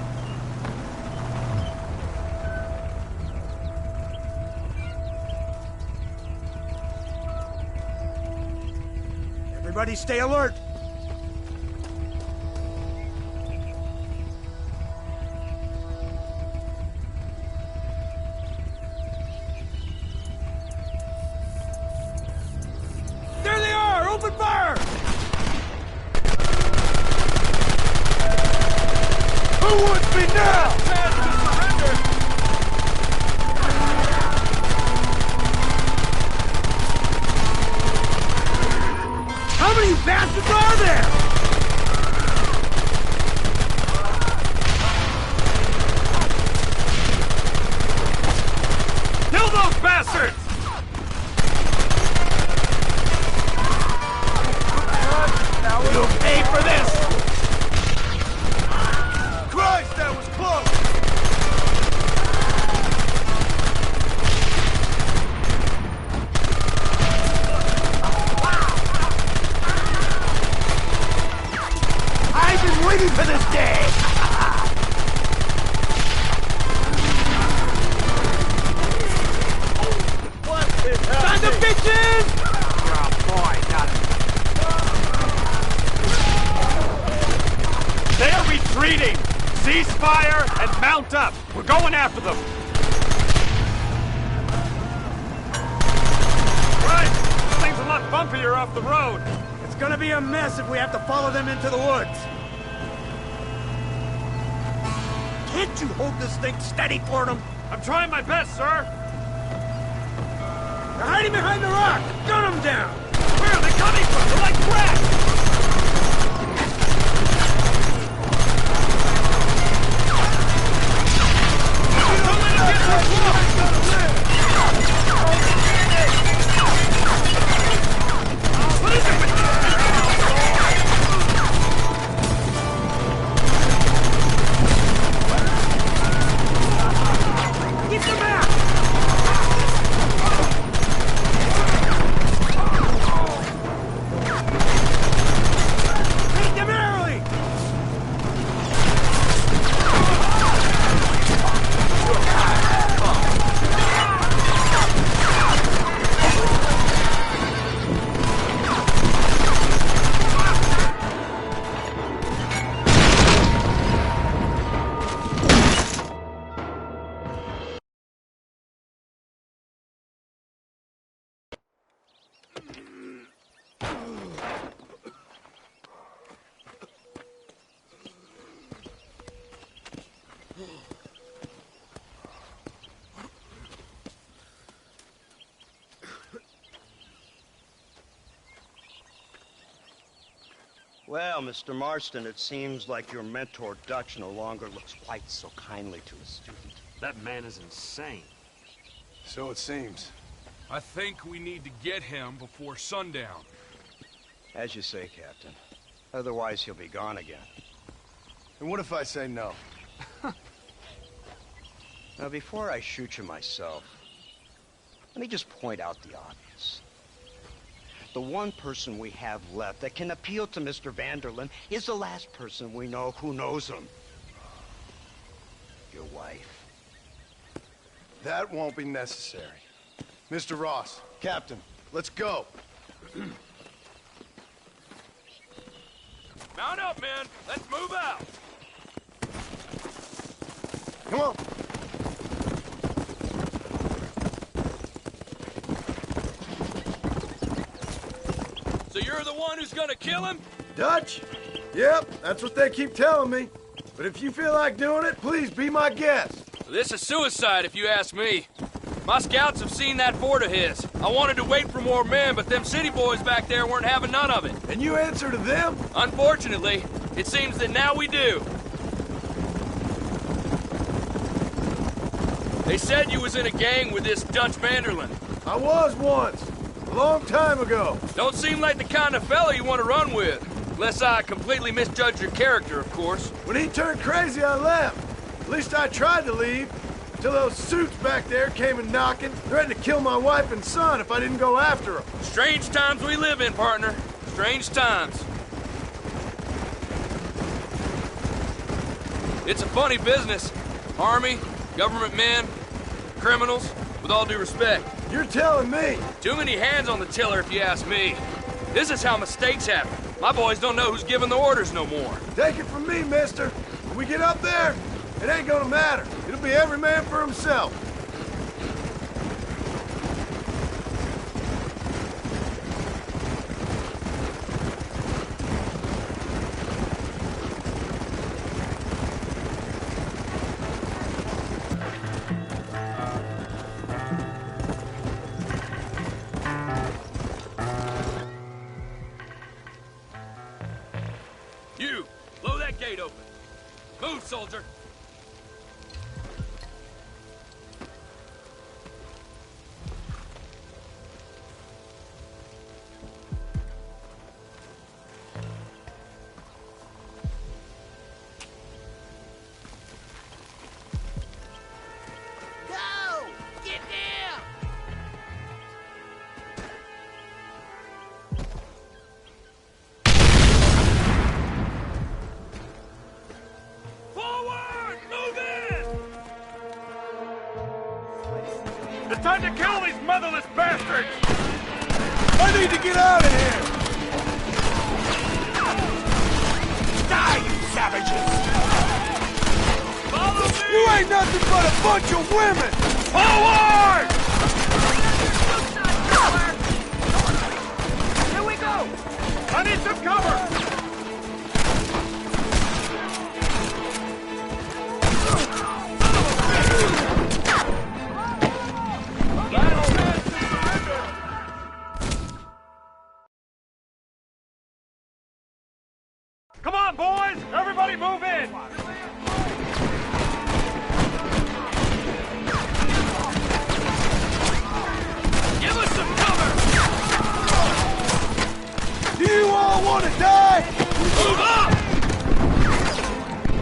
Speaker 4: Everybody stay alert. There they are! Open fire!
Speaker 9: Who wants me now?
Speaker 4: How many bastards are there?
Speaker 16: Kill those bastards!
Speaker 6: You'll pay for this!
Speaker 16: fire and mount up. We're going after them. Right. This thing's a lot bumpier off the road.
Speaker 6: It's gonna be a mess if we have to follow them into the woods. Can't you hold this thing steady for them?
Speaker 16: I'm trying my best, sir.
Speaker 6: They're hiding behind the rock! Gun them down!
Speaker 16: Where are they coming from? They're like rats!
Speaker 3: Well, Mr. Marston, it seems like your mentor Dutch no longer looks quite so kindly to his student.
Speaker 16: That man is insane.
Speaker 9: So it seems.
Speaker 17: I think we need to get him before sundown.
Speaker 3: As you say, Captain. Otherwise, he'll be gone again.
Speaker 9: And what if I say no?
Speaker 3: Now, before I shoot you myself, let me just point out the obvious. The one person we have left that can appeal to Mr. Van der Linde is the last person we know who knows him. Your wife.
Speaker 9: That won't be necessary. Mr. Ross, Captain, let's go.
Speaker 15: Mount up, men. Let's move out.
Speaker 9: Come on.
Speaker 15: So you're the one who's gonna kill him?
Speaker 9: Dutch? Yep, that's what they keep telling me. But if you feel like doing it, please be my guest.
Speaker 15: This is suicide, if you ask me. My scouts have seen that fort of his. I wanted to wait for more men, but them city boys back there weren't having none of it.
Speaker 9: And you answer to them?
Speaker 15: Unfortunately, it seems that now we do. They said you was in a gang with this Dutch Van der Linde.
Speaker 9: I was once. A long time ago.
Speaker 15: Don't seem like the kind of fella you want to run with. Unless I completely misjudge your character, of course.
Speaker 9: When he turned crazy, I left. At least I tried to leave. Till those suits back there came and knocking, threatened to kill my wife and son if I didn't go after them.
Speaker 15: Strange times we live in, partner. Strange times. It's a funny business. Army, government men, criminals, with all due respect.
Speaker 9: You're telling me?
Speaker 15: Too many hands on the tiller, if you ask me. This is how mistakes happen. My boys don't know who's giving the orders no more.
Speaker 9: Take it from me, mister. When we get up there, it ain't gonna matter. It'll be every man for himself.
Speaker 15: You, blow that gate open. Move, soldier.
Speaker 2: Go! Get down!
Speaker 15: Forward! Move in!
Speaker 16: It's time to kill these motherless bastards!
Speaker 9: I need to get out of here!
Speaker 6: Die, you savages!
Speaker 2: You ain't nothing but a bunch of women!
Speaker 6: Forward! Here we go! I need some cover!
Speaker 16: Come on, boys! Everybody move in!
Speaker 6: Give us some cover!
Speaker 2: Do you all want to die?
Speaker 6: Move up!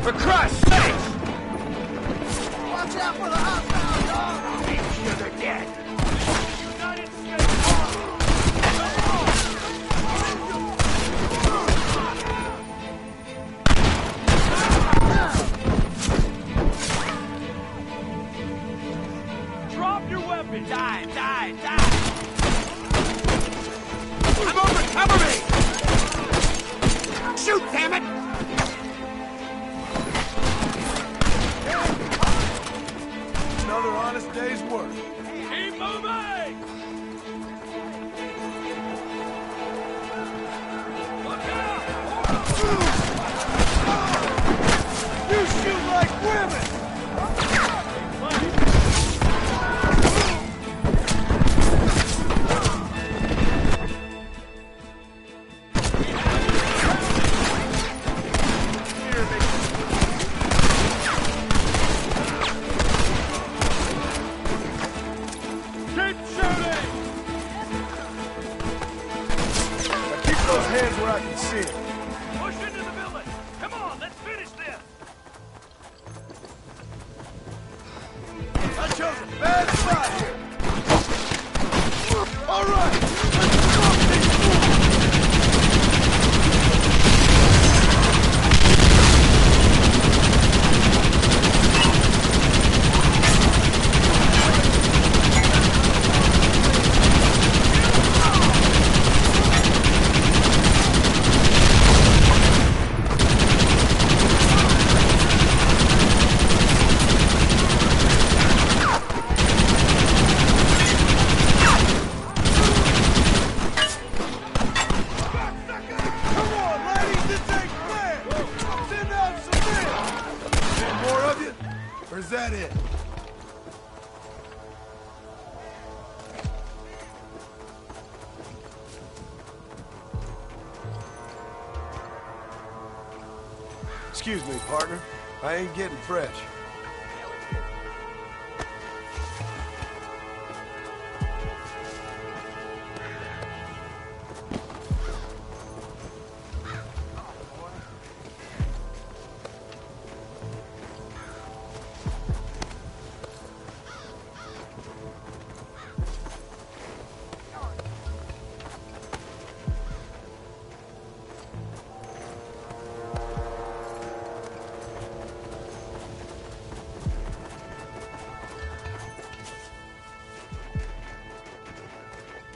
Speaker 6: For Christ's sake!
Speaker 2: Watch out for the hostile dog!
Speaker 6: Make sure they're dead! United States
Speaker 16: Drop your weapons!
Speaker 6: Die! I'm over! Cover me! Shoot, damn it!
Speaker 2: Another honest day's work.
Speaker 16: Keep moving! Look out!
Speaker 2: You shoot like women!
Speaker 7: Where I can see it.
Speaker 16: Push into the building! Come on, let's finish this!
Speaker 2: I chose a bad spot here. All right, let's stop these fools.
Speaker 7: Excuse me, partner. I ain't getting fresh.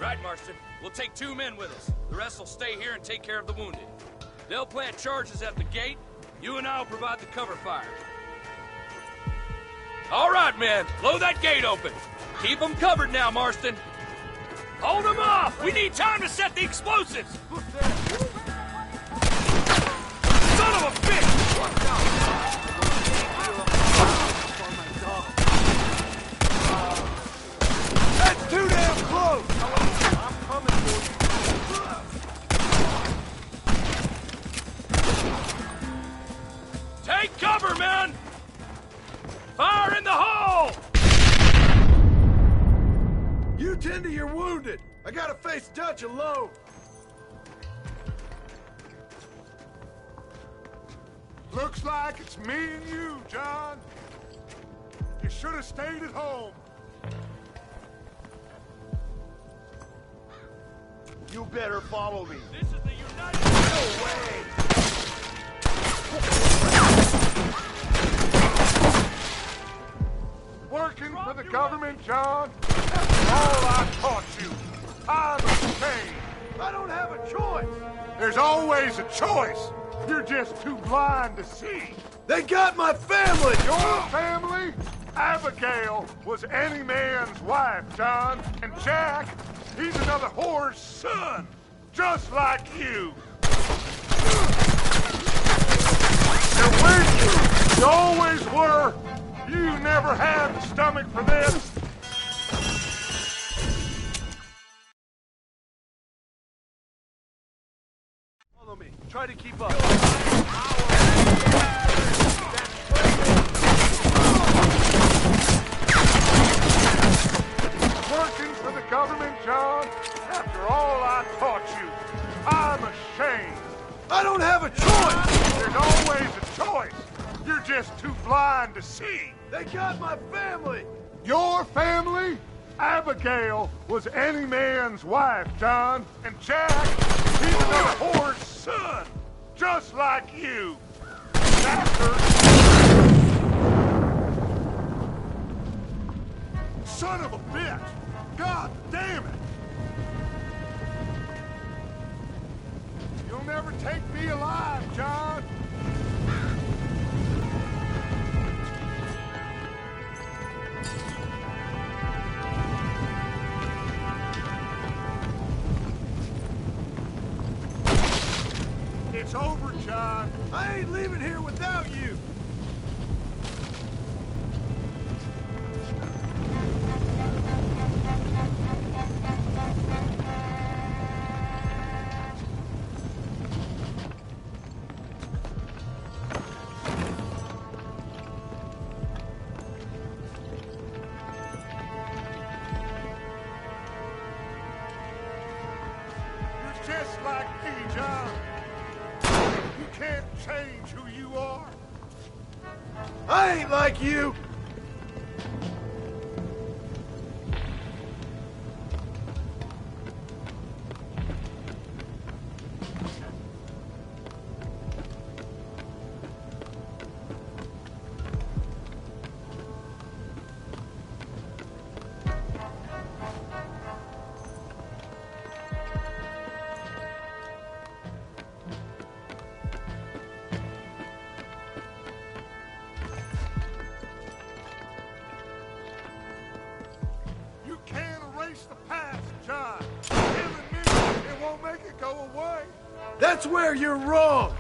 Speaker 15: Right, Marston. We'll take 2 men with us. The rest will stay here and take care of the wounded. They'll plant charges at the gate. You and I will provide the cover fire. All right, men. Blow that gate open. Keep them covered now, Marston. Hold them off! We need time to set the explosives! Son of a bitch! Watch out!
Speaker 2: That's too damn close!
Speaker 6: I'm coming for you.
Speaker 15: Take cover, men! Fire in the hole!
Speaker 7: You tend to your wounded. I gotta face Dutch alone.
Speaker 8: Looks like it's me and you, John. You should have stayed at home.
Speaker 5: You better follow me.
Speaker 15: This is the United
Speaker 5: No way!
Speaker 8: Working for the government, John? That's all I taught you. Time of change.
Speaker 7: I don't have a choice.
Speaker 8: There's always a choice. You're just too blind to see.
Speaker 7: They got my family!
Speaker 8: Your family? family? Abigail was any man's wife, John. And Jack, he's another whore's son, just like you. And when you always were, you never had the stomach for this.
Speaker 11: Follow me. Try to keep up.
Speaker 8: Working for the government, John, after all I taught you. I'm ashamed.
Speaker 7: I don't have a choice!
Speaker 8: There's always a choice. You're just too blind to see.
Speaker 7: They got my family!
Speaker 8: Your family? Abigail was any man's wife, John. And Jack, he's another whore's son, just like you. Son of a bitch! God damn it! You'll never take me alive, John! It's over, John.
Speaker 7: I ain't leaving here without you!
Speaker 8: You're just like me, John. You can't change who you are.
Speaker 7: I ain't like you!
Speaker 8: You can't erase the past, John. Killing me, it won't make it go away.
Speaker 7: That's where you're wrong!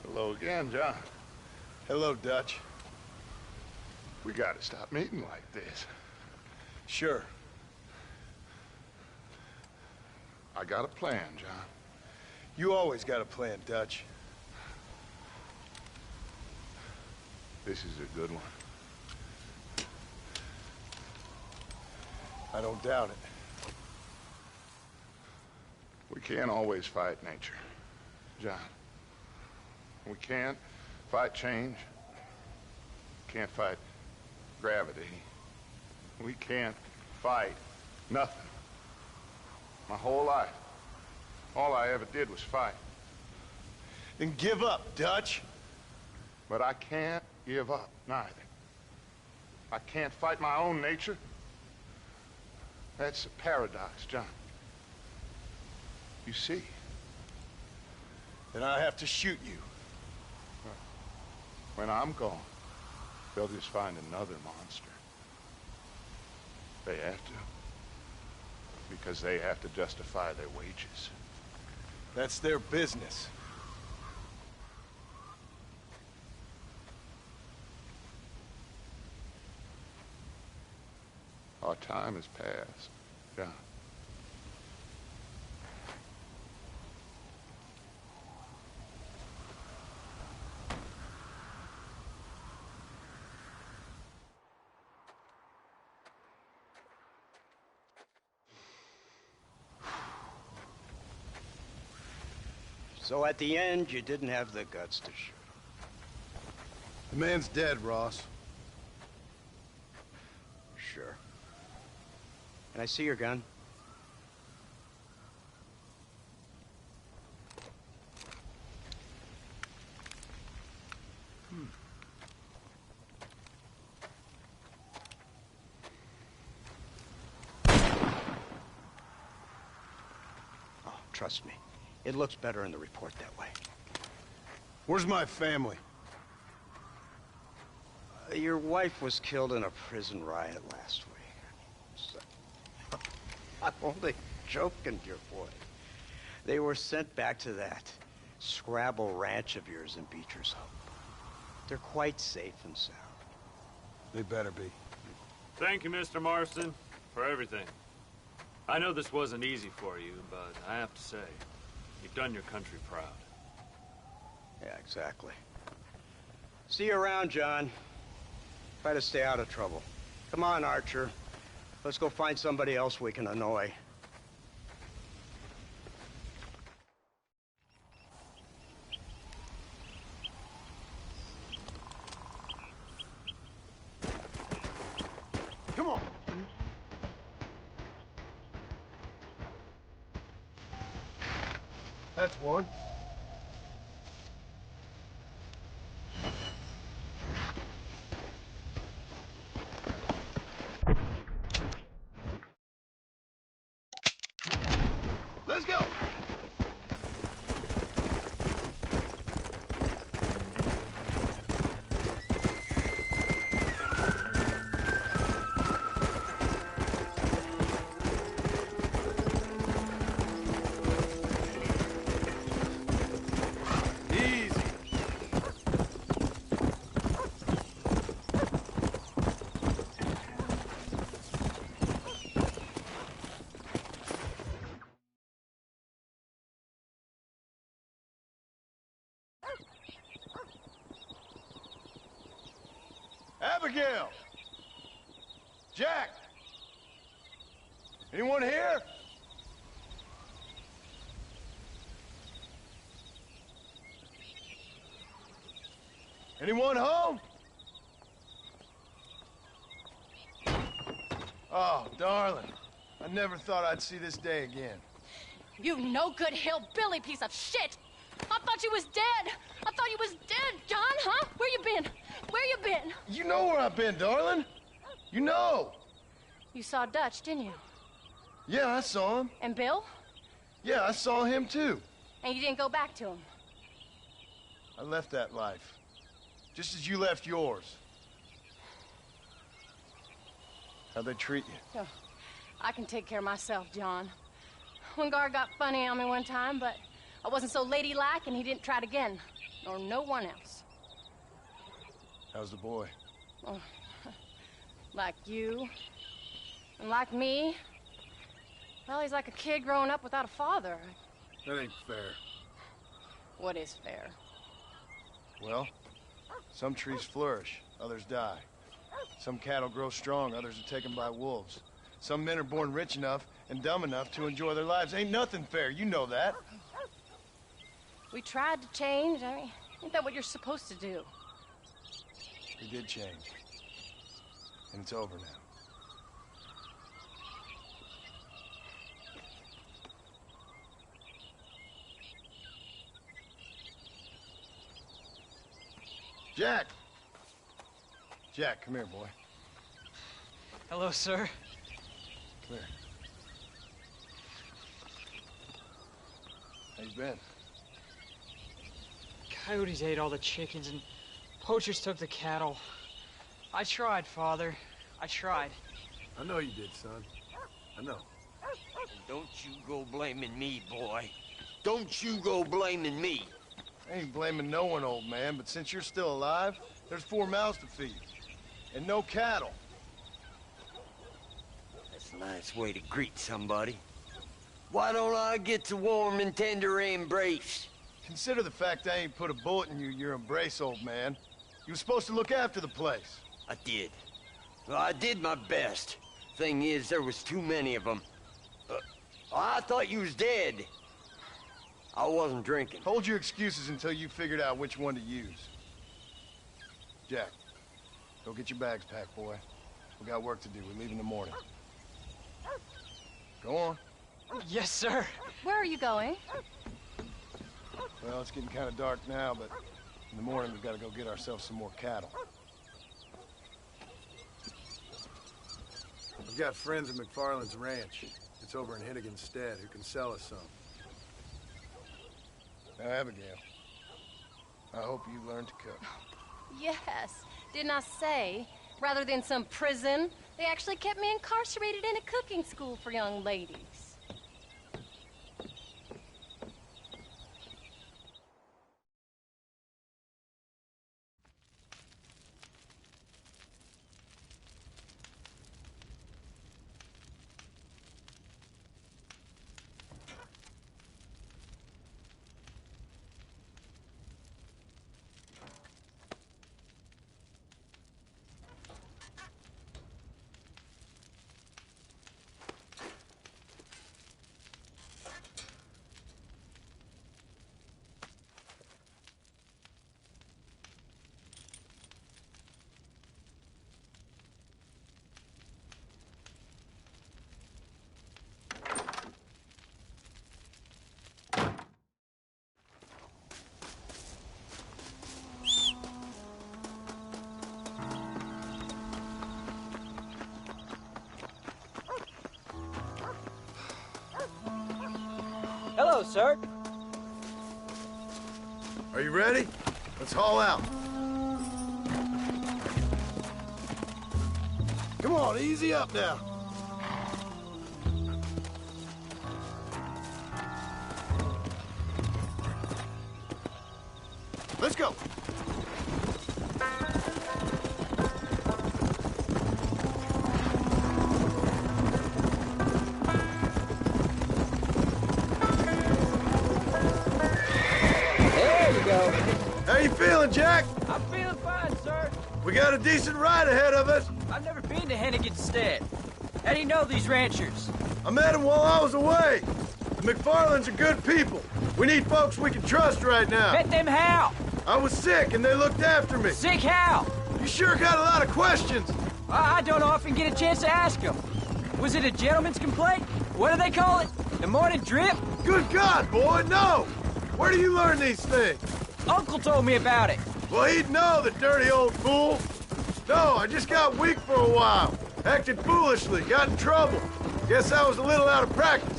Speaker 8: Hello again, John.
Speaker 5: Hello, Dutch.
Speaker 8: We gotta stop meeting like this.
Speaker 5: Sure.
Speaker 8: I got a plan, John.
Speaker 5: You always got a plan, Dutch.
Speaker 8: This is a good one.
Speaker 5: I don't doubt it.
Speaker 8: We can't always fight nature, John. We can't fight change. Can't fight gravity. We can't fight nothing. My whole life, all I ever did was fight.
Speaker 5: Then give up, Dutch.
Speaker 8: But I can't give up, neither. I can't fight my own nature. That's a paradox, John. You see?
Speaker 5: Then I have to shoot you.
Speaker 8: When I'm gone, they'll just find another monster. They have to. Because they have to justify their wages.
Speaker 5: That's their business.
Speaker 8: Our time has passed, John.
Speaker 3: So at the end, you didn't have the guts to shoot.
Speaker 9: The man's dead, Ross.
Speaker 3: Sure. Can I see your gun? Trust me, it looks better in the report that way.
Speaker 5: Where's my family?
Speaker 3: Your wife was killed in a prison riot last week. So, I'm only joking, dear boy. They were sent back to that Scrabble ranch of yours in Beecher's Hope. They're quite safe and sound.
Speaker 5: They better be.
Speaker 16: Thank you, Mr. Marston, for everything. I know this wasn't easy for you, but I have to say, you've done your country proud.
Speaker 3: Yeah, exactly. See you around, John. Try to stay out of trouble. Come on, Archer. Let's go find somebody else we can annoy.
Speaker 5: Come on. That's one. Let's go. Abigail! Jack! Anyone here? Anyone home? Oh, darling. I never thought I'd see this day again.
Speaker 14: You no good hillbilly piece of shit! I thought you was dead! I thought you was dead, John, huh? Where you been? Where you been?
Speaker 5: You know where I've been, darling. You know.
Speaker 14: You saw Dutch, didn't you?
Speaker 5: Yeah, I saw him.
Speaker 14: And Bill?
Speaker 5: Yeah, I saw him too.
Speaker 14: And you didn't go back to him?
Speaker 5: I left that life. Just as you left yours. How'd they treat you?
Speaker 14: Oh, I can take care of myself, John. One guard got funny on me one time, but I wasn't so ladylike and he didn't try it again. Nor no one else.
Speaker 5: How's the boy?
Speaker 14: Oh, like you. And like me. Well, he's like a kid growing up without a father.
Speaker 9: That ain't fair.
Speaker 14: What is fair?
Speaker 5: Well, some trees flourish, others die. Some cattle grow strong, others are taken by wolves. Some men are born rich enough and dumb enough to enjoy their lives. Ain't nothing fair, you know that.
Speaker 14: We tried to change. I mean, ain't that what you're supposed to do?
Speaker 5: We did change. And it's over now. Jack! Jack, come here, boy.
Speaker 18: Hello, sir.
Speaker 5: Come here. How you been?
Speaker 18: Coyotes ate all the chickens and poachers took the cattle. I tried, Father. I tried.
Speaker 9: I know you did, son. I know.
Speaker 19: And don't you go blaming me, boy. Don't you go blaming me.
Speaker 5: I ain't blaming no one, old man, but since you're still alive, there's 4 mouths to feed. And no cattle.
Speaker 19: That's a nice way to greet somebody. Why don't I get the warm and tender embrace?
Speaker 5: Consider the fact I ain't put a bullet in your embrace, old man. You were supposed to look after the place.
Speaker 19: I did. Well, I did my best. Thing is, there was too many of them. I thought you was dead. I wasn't drinking.
Speaker 5: Hold your excuses until you figured out which one to use. Jack, go get your bags packed, boy. We got work to do. We leave in the morning. Go on.
Speaker 18: Yes, sir.
Speaker 14: Where are you going?
Speaker 5: Well, it's getting kind of dark now, but in the morning we've got to go get ourselves some more cattle.
Speaker 9: I've got friends at McFarland's ranch. It's over in Hinnigan's Stead who can sell us some.
Speaker 5: Now, Abigail, I hope you learn to cook.
Speaker 14: Yes. Didn't I say, rather than some prison, they actually kept me incarcerated in a cooking school for young ladies.
Speaker 20: Hello, sir.
Speaker 9: Are you ready? Let's haul out. Come on, easy up now. Let's go. How you feeling, Jack?
Speaker 20: I'm feeling fine, sir.
Speaker 9: We got a decent ride ahead of us.
Speaker 20: I've never been to Hennigan's Stead. How do you know these ranchers?
Speaker 9: I met them while I was away. The McFarlands are good people. We need folks we can trust right now.
Speaker 20: Met them how?
Speaker 9: I was sick and they looked after me.
Speaker 20: Sick how?
Speaker 9: You sure got a lot of questions.
Speaker 20: I don't often get a chance to ask them. Was it a gentleman's complaint? What do they call it? The morning drip?
Speaker 9: Good God, boy, no! Where do you learn these things?
Speaker 20: Uncle told me about it.
Speaker 9: Well, he'd know, the dirty old fool. No, I just got weak for a while. Acted foolishly, got in trouble. Guess I was a little out of practice.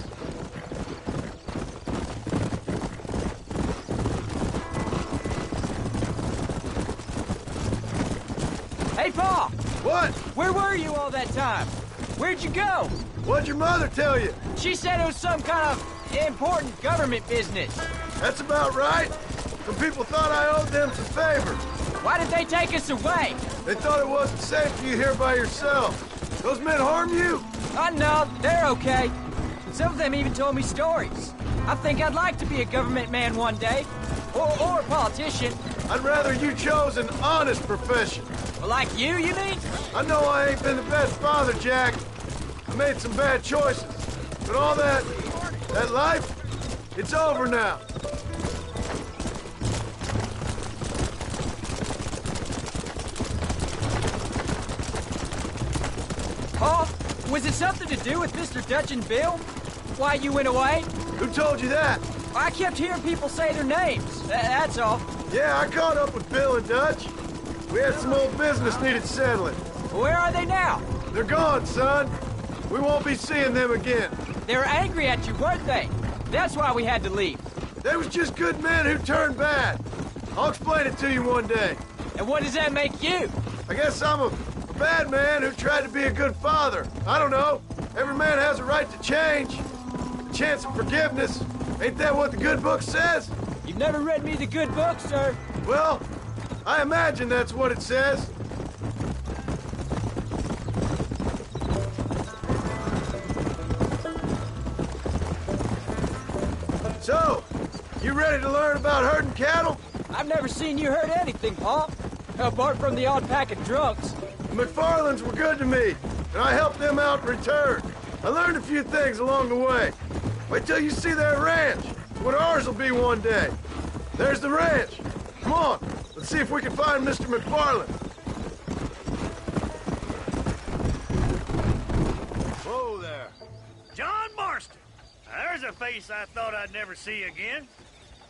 Speaker 20: Hey, Pa!
Speaker 9: What?
Speaker 20: Where were you all that time? Where'd you go?
Speaker 9: What'd your mother tell you?
Speaker 20: She said it was some kind of important government business.
Speaker 9: That's about right. Some people thought I owed them some favors.
Speaker 20: Why did they take us away?
Speaker 9: They thought it wasn't safe for you here by yourself. Those men harm you?
Speaker 20: No, they're okay. Some of them even told me stories. I think I'd like to be a government man one day. Or a politician.
Speaker 9: I'd rather you chose an honest profession.
Speaker 20: Well, like you mean?
Speaker 9: I know I ain't been the best father, Jack. I made some bad choices. But all that life, it's over now.
Speaker 20: Pa, was it something to do with Mr. Dutch and Bill? Why you went away?
Speaker 9: Who told you that?
Speaker 20: I kept hearing people say their names. That's all.
Speaker 9: Yeah, I caught up with Bill and Dutch. We had some old business needed settling.
Speaker 20: Where are they now?
Speaker 9: They're gone, son. We won't be seeing them again.
Speaker 20: They were angry at you, weren't they? That's why we had to leave.
Speaker 9: They was just good men who turned bad. I'll explain it to you one day.
Speaker 20: And what does that make you?
Speaker 9: I guess I'm a bad man who tried to be a good father. I don't know. Every man has a right to change. A chance of forgiveness. Ain't that what the good book says?
Speaker 20: You've never read me the good book, sir.
Speaker 9: Well, I imagine that's what it says. So, you ready to learn about herding cattle?
Speaker 20: I've never seen you herd anything, Pa. Apart from the odd pack of drunks.
Speaker 9: The McFarlands were good to me, and I helped them out in return. I learned a few things along the way. Wait till you see their ranch. What ours will be one day. There's the ranch. Come on, let's see if we can find Mr. McFarland.
Speaker 11: Whoa there. John Marston. Now, there's a face I thought I'd never see again.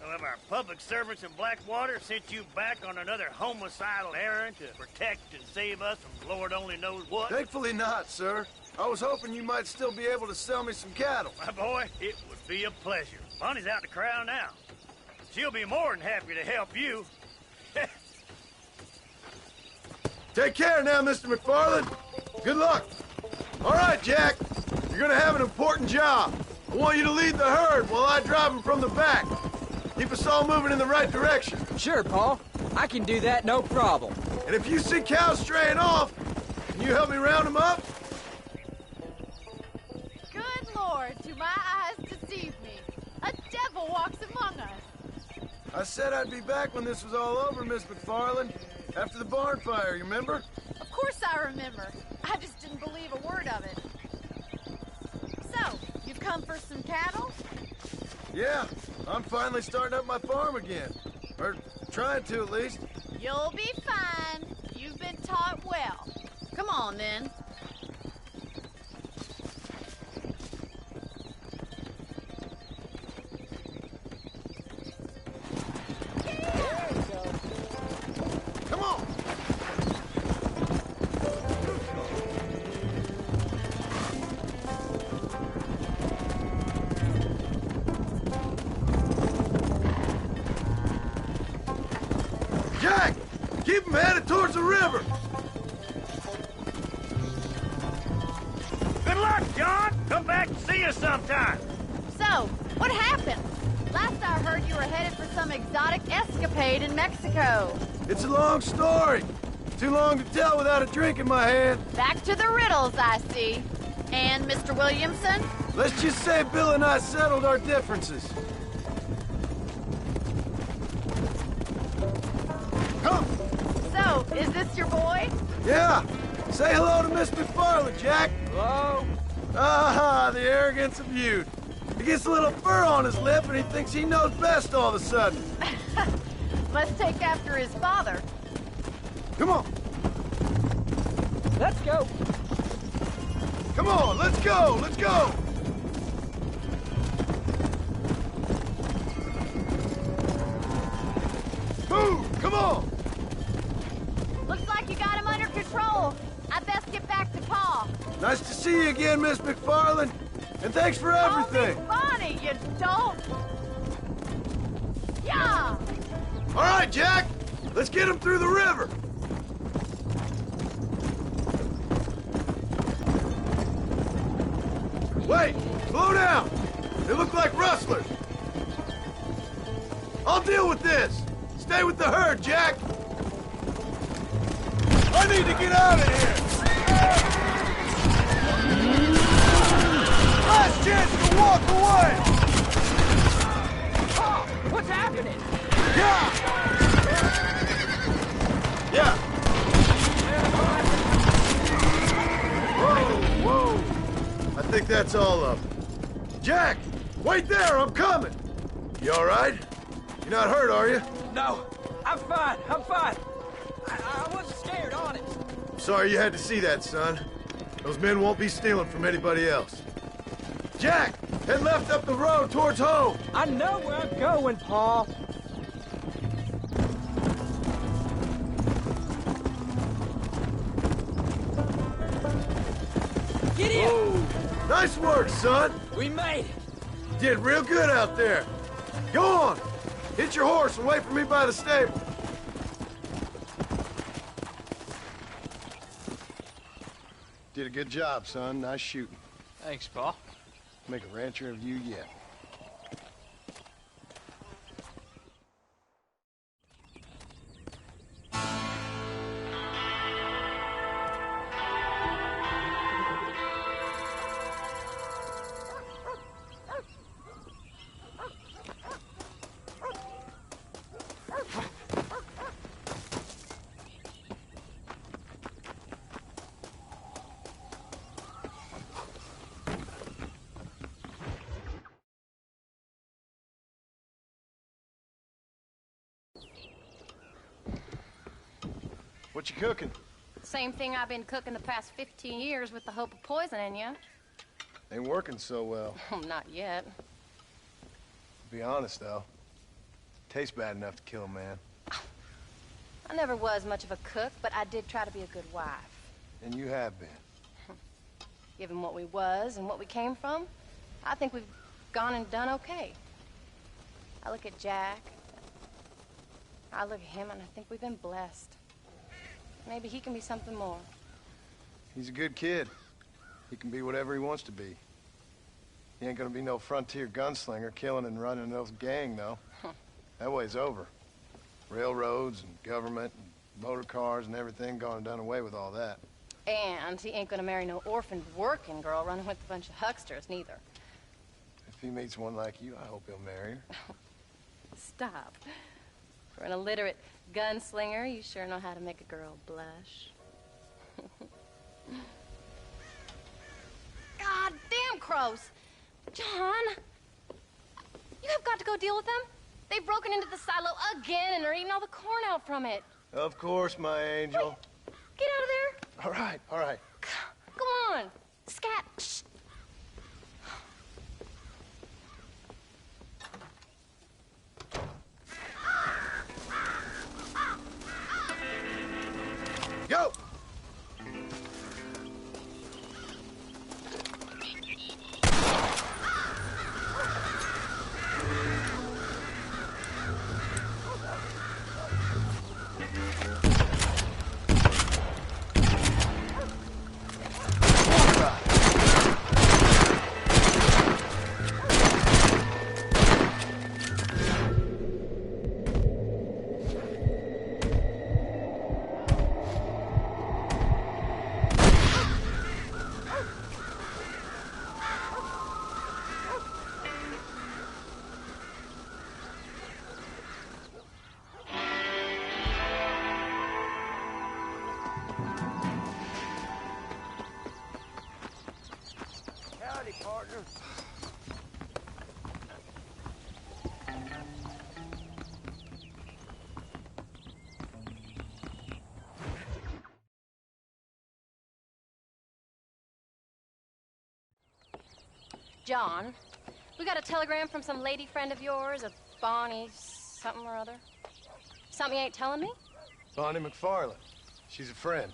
Speaker 11: Some of our public servants in Blackwater sent you back on another homicidal errand to protect and save us from Lord only knows what.
Speaker 9: Thankfully not, sir. I was hoping you might still be able to sell me some cattle.
Speaker 11: My boy, it would be a pleasure. Bonnie's out in the corral now. she'll be more than happy to help you.
Speaker 9: Take care now, Mr. McFarland. Good luck. All right, Jack. You're gonna have an important job. I want you to lead the herd while I drive them from the back. Keep us all moving in the right direction.
Speaker 20: Sure, Paul. I can do that, no problem.
Speaker 9: And if you see cows straying off, can you help me round them up?
Speaker 21: Good Lord, do my eyes deceive me? A devil walks among us.
Speaker 9: I said I'd be back when this was all over, Miss McFarland. After the barn fire, you remember?
Speaker 21: Of course I remember. I just didn't believe a word of it. So, you've come for some cattle?
Speaker 9: Yeah, I'm finally starting up my farm again. Or trying to, at least.
Speaker 21: You'll be fine. You've been taught well. Come on, then.
Speaker 9: Come on! Jack! Keep them headed towards the river!
Speaker 11: Good luck, John! Come back and see us sometime!
Speaker 21: So, what happened? Last I heard you were headed for some exotic escapade in Mexico.
Speaker 9: It's a long story. Too long to tell without a drink in my hand.
Speaker 21: Back to the riddles, I see. And Mr. Williamson?
Speaker 9: Let's just say Bill and I settled our differences. Come!
Speaker 21: So, is this your boy?
Speaker 9: Yeah! Say hello to Miss McFarland, Jack!
Speaker 20: Hello?
Speaker 9: Ah, the arrogance of youth. He gets a little fur on his lip and he thinks he knows best all of a sudden.
Speaker 21: Must take after his father.
Speaker 9: Come on!
Speaker 20: Let's go!
Speaker 9: Come on, let's go! Let's go! Move! Come on!
Speaker 21: Looks like you got him under control. I best get back to Pa.
Speaker 9: Nice to see you again, Miss McFarland. And thanks for everything.
Speaker 21: Call me Bonnie, you dope. Yeah!
Speaker 9: All right, Jack. Let's get him through the river. Wait! Slow down! They look like rustlers. I'll deal with this. Stay with the herd, Jack. I need to get out of here. Last chance to walk away!
Speaker 20: Oh, what's happening?
Speaker 9: Yeah! Yeah! Whoa, whoa! I think that's all of them. Jack! Wait there, I'm coming! You all right? You're not hurt, are you?
Speaker 20: No, I'm fine, I'm fine. I wasn't scared, honest.
Speaker 9: I'm sorry you had to see that, son. Those men won't be stealing from anybody else. Jack! Head left up the road towards home!
Speaker 20: I know where I'm going, Paul. Get in!
Speaker 9: Oh, nice work, son!
Speaker 20: We made it!
Speaker 9: You did real good out there. Go on! Hit your horse and wait for me by the stable. Did a good job, son. Nice shooting.
Speaker 18: Thanks, Paul.
Speaker 9: Make a rancher of you yet. What you cooking?
Speaker 14: Same thing I've been cooking the past 15 years with the hope of poisoning you.
Speaker 9: Ain't working so well.
Speaker 14: Not yet.
Speaker 9: To be honest, though, tastes bad enough to kill a man.
Speaker 14: I never was much of a cook, but I did try to be a good wife.
Speaker 9: And you have been.
Speaker 14: Given what we was and what we came from, I think we've gone and done okay. I look at Jack I look at him and I think we've been blessed. Maybe he can be something more.
Speaker 5: He's a good kid. He can be whatever he wants to be. He ain't gonna be no frontier gunslinger killing and running no gang, though. That way's over. Railroads and government and motor cars and everything gone and done away with all that.
Speaker 14: And he ain't gonna marry no orphaned working girl running with a bunch of hucksters, neither.
Speaker 5: If he meets one like you, I hope he'll marry her.
Speaker 14: Stop. For an illiterate gunslinger, you sure know how to make a girl blush. God damn crows! John! You have got to go deal with them. They've broken into the silo again and are eating all the corn out from it.
Speaker 5: Of course, my angel.
Speaker 14: Wait. Get out of there.
Speaker 5: All right, all right.
Speaker 14: Go on. Scat. Shh.
Speaker 5: Go!
Speaker 14: John, we got a telegram from some lady friend of yours, a Bonnie something or other. Something you ain't telling me?
Speaker 5: Bonnie McFarland. She's a friend.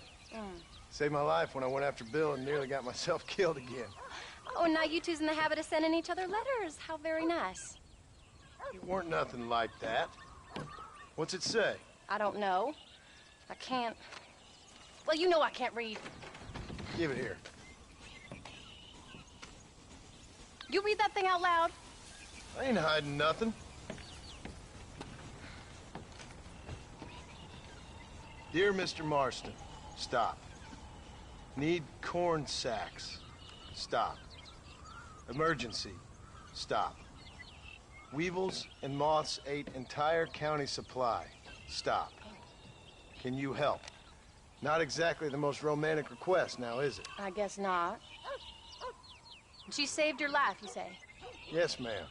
Speaker 5: Saved my life when I went after Bill and nearly got myself killed again.
Speaker 14: Oh, and now you two's in the habit of sending each other letters. How very nice.
Speaker 5: It weren't nothing like that. What's it say?
Speaker 14: I don't know. I can't... Well, you know I can't read.
Speaker 5: Give it here.
Speaker 14: You read that thing out loud?
Speaker 5: I ain't hiding nothing. Dear Mr. Marston, stop. Need corn sacks. Stop. Emergency. Stop. Weevils and moths ate entire county supply. Stop. Can you help? Not exactly the most romantic request, now is it?
Speaker 14: I guess not. She saved your life, you say?
Speaker 5: Yes, ma'am.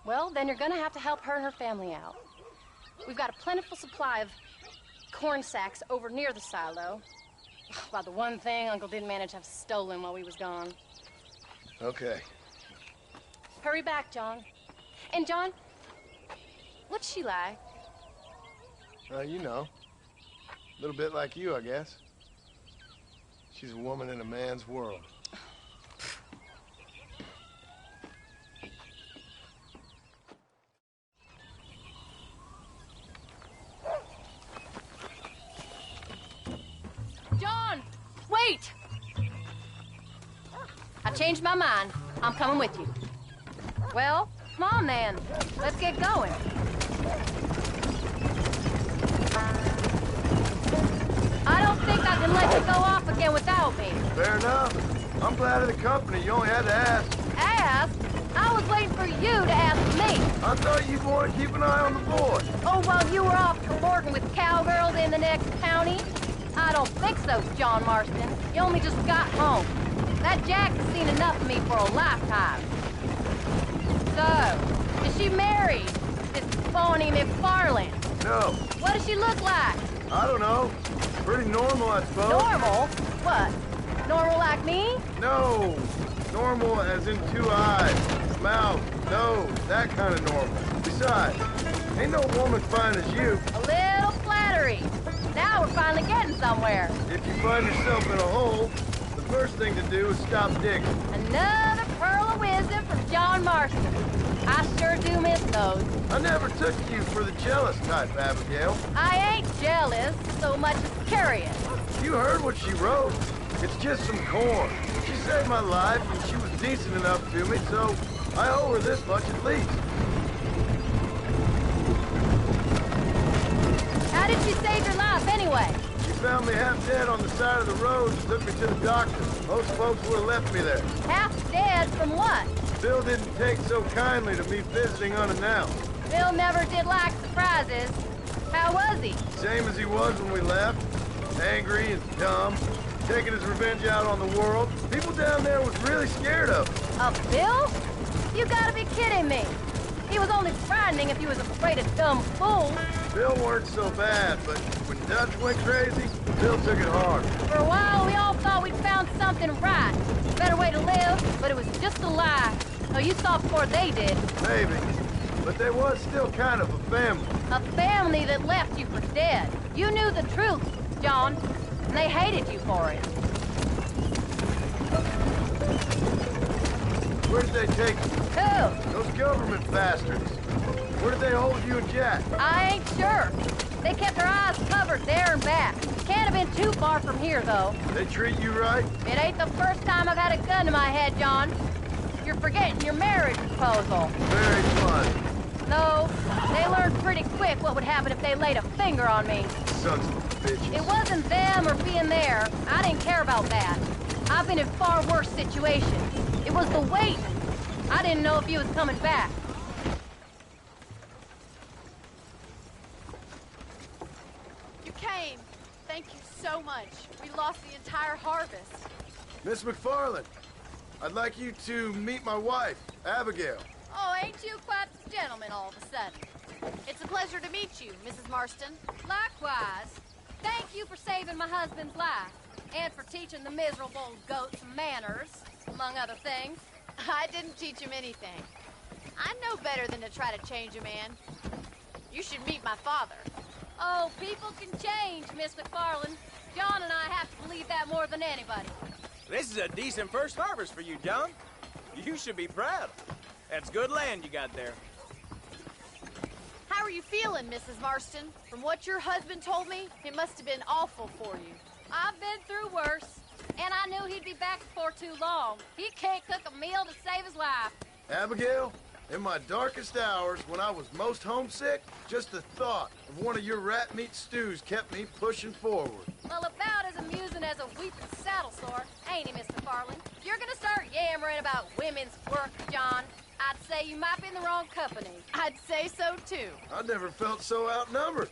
Speaker 14: Well, then you're gonna have to help her and her family out. We've got a plentiful supply of corn sacks over near the silo. About the one thing Uncle didn't manage to have stolen while we was gone.
Speaker 5: Okay.
Speaker 14: Hurry back, John. And John, what's she like?
Speaker 5: You know. A little bit like you, I guess. She's a woman in a man's world.
Speaker 14: John, wait! I changed my mind. I'm coming with you. Well, come on then. Let's get going. I don't think I can let you go off again without me.
Speaker 5: Fair enough. I'm glad of the company. You only had to ask.
Speaker 14: Ask? I was waiting for you to ask me.
Speaker 5: I thought you'd want to keep an eye on the boy.
Speaker 14: Oh, while you were off cavorting with cowgirls in the next county? I don't think so, John Marston. You only just got home. That Jack has seen enough of me for a lifetime. So, is she married? This Bonnie McFarland?
Speaker 5: No.
Speaker 14: What does she look like?
Speaker 5: I don't know. Pretty normal, I suppose.
Speaker 14: Normal? What? Normal like me?
Speaker 5: No. Normal as in 2 eyes, mouth, nose, that kind of normal. Besides, ain't no woman fine as you.
Speaker 14: A little flattery. Now we're finally getting somewhere.
Speaker 5: If you find yourself in a hole, the first thing to do is stop digging.
Speaker 14: Another pearl of wisdom from John Marston. I sure do miss
Speaker 21: those.
Speaker 9: I never took you for the jealous type, Abigail.
Speaker 21: I ain't jealous so much as curious.
Speaker 9: You heard what she wrote. It's just some corn. She saved my life, and she was decent enough to me, so I owe her this much at least.
Speaker 21: How did she save your life, anyway?
Speaker 9: She found me half dead on the side of the road and took me to the doctor. Most folks would have left me there.
Speaker 21: Half dead from what?
Speaker 9: Bill didn't take so kindly to me visiting unannounced.
Speaker 21: Bill never did like surprises. How was he?
Speaker 9: Same as he was when we left. Angry and dumb. Taking his revenge out on the world. People down there was really scared of him.
Speaker 21: Of Bill? You gotta be kidding me. He was only frightening if he was afraid of dumb fools.
Speaker 9: Bill weren't so bad, but when Dutch went crazy, Bill took it hard.
Speaker 21: For a while, we all thought we'd found something right. Better way to live, but it was just a lie. So you saw before they did.
Speaker 9: Maybe. But they was still kind of a family.
Speaker 21: A family that left you for dead. You knew the truth, John, and they hated you for it.
Speaker 9: Where did they take you?
Speaker 21: Who?
Speaker 9: Those government bastards. Where did they hold you and Jack?
Speaker 21: I ain't sure. They kept their eyes covered there and back. Can't have been too far from here, though.
Speaker 9: They treat you right?
Speaker 21: It ain't the first time I've had a gun to my head, John. You're forgetting your marriage proposal.
Speaker 9: Very fun.
Speaker 21: No, they learned pretty quick what would happen if they laid a finger on me.
Speaker 9: Sons of bitches.
Speaker 21: It wasn't them or being there. I didn't care about that. I've been in far worse situations. It was the waiting. I didn't know if he was coming back. You came. Thank you so much. We lost the entire harvest.
Speaker 9: Miss McFarland, I'd like you to meet my wife, Abigail.
Speaker 21: Oh, ain't you quite the gentleman all of a sudden? It's a pleasure to meet you, Mrs. Marston. Likewise. Thank you for saving my husband's life, and for teaching the miserable goat some manners, among other things. I didn't teach him anything. I know better than to try to change a man. You should meet my father. Oh, people can change, Miss McFarland. John and I have to believe that more than anybody.
Speaker 13: This is a decent first harvest for you, John. You should be proud. That's good land you got there.
Speaker 21: How are you feeling, Mrs. Marston? From what your husband told me, it must have been awful for you. I've been through worse, and I knew he'd be back before too long. He can't cook a meal to save his life.
Speaker 9: Abigail, in my darkest hours, when I was most homesick, just the thought of one of your rat meat stews kept me pushing forward.
Speaker 21: Well, about as amusing as a weeping saddle sore, ain't he, Mr. Farland? If you're gonna start yammering about women's work, John, I'd say you might be in the wrong company. I'd say so, too.
Speaker 9: I never felt so outnumbered.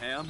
Speaker 13: Ma'am?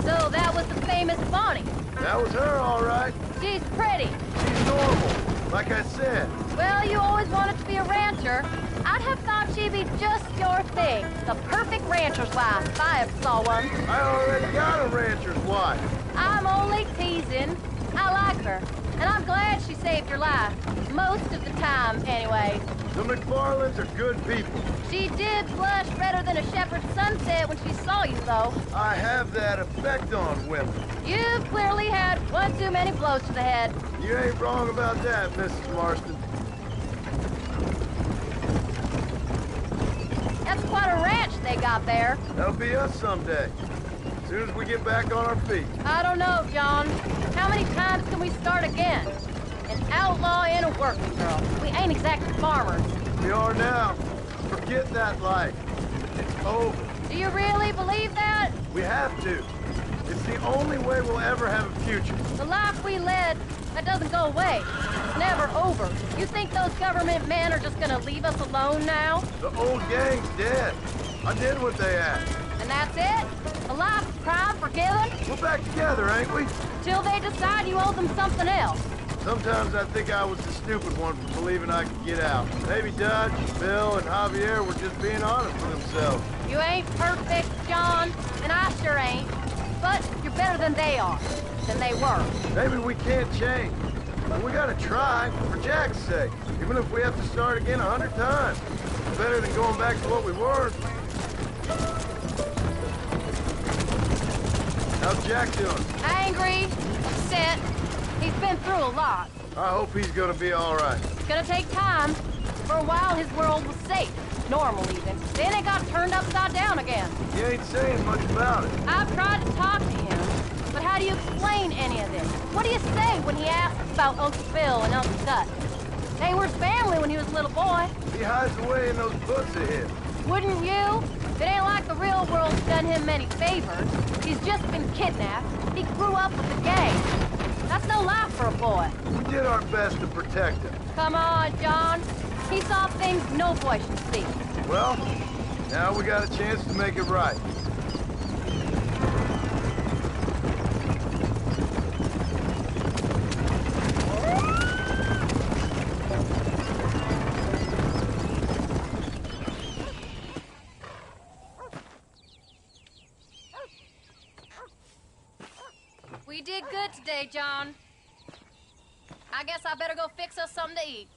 Speaker 21: So that was the famous Bonnie.
Speaker 9: That was her, all right.
Speaker 21: She's pretty.
Speaker 9: She's normal, like I said.
Speaker 21: Well, you always wanted to be a rancher. I'd have thought she'd be just your thing. The perfect rancher's wife, if I ever saw one.
Speaker 9: I already got a rancher's wife.
Speaker 21: I'm only teasing. I like her, and I'm glad she saved your life. Most of the time, anyway.
Speaker 9: The McFarlands are good people.
Speaker 21: She did blush redder than a shepherd's sunset when she saw you, though.
Speaker 9: I have that effect on women.
Speaker 21: You've clearly had one too many blows to the head.
Speaker 9: You ain't wrong about that, Mrs. Marston.
Speaker 21: That's quite a ranch they got there.
Speaker 9: That'll be us someday. As soon as we get back on our feet.
Speaker 21: I don't know, John. How many times can we start again? An outlaw and a working girl. We ain't exactly farmers.
Speaker 9: We are now. Forget that life. It's over.
Speaker 21: Do you really believe that?
Speaker 9: We have to. It's the only way we'll ever have a future.
Speaker 21: The life we led, that doesn't go away. It's never over. You think those government men are just gonna leave us alone now?
Speaker 9: The old gang's dead. I did what they asked.
Speaker 21: And that's it? A life of crime forgiven?
Speaker 9: We're back together, ain't we?
Speaker 21: Till they decide you owe them something else.
Speaker 9: Sometimes I think I was the stupid one for believing I could get out. Maybe Dutch, Bill, and Javier were just being honest with themselves.
Speaker 21: You ain't perfect, John, and I sure ain't. But you're better than they are, than they were.
Speaker 9: Maybe we can't change. But we gotta try, for Jack's sake. Even if we have to start again 100 times. It's better than going back to what we were. How's Jack doing?
Speaker 21: Angry, upset. He's been through a lot.
Speaker 9: I hope he's gonna be all right.
Speaker 21: It's gonna take time. For a while, his world was safe. Normal, even. Then it got turned upside down again.
Speaker 9: He ain't saying much about it.
Speaker 21: I've tried to talk to him, but how do you explain any of this? What do you say when he asks about Uncle Phil and Uncle Dutch? They were family when he was a little boy.
Speaker 9: He hides away in those books of his.
Speaker 21: Wouldn't you? It ain't like the real world's done him many favors. He's just been kidnapped. He grew up with the gang. That's no life for a boy.
Speaker 9: We did our best to protect him.
Speaker 21: Come on, John. He saw things no boy should see.
Speaker 9: Well, now we got a chance to make it right.
Speaker 21: We did good today, John. I guess I better go fix us something to eat.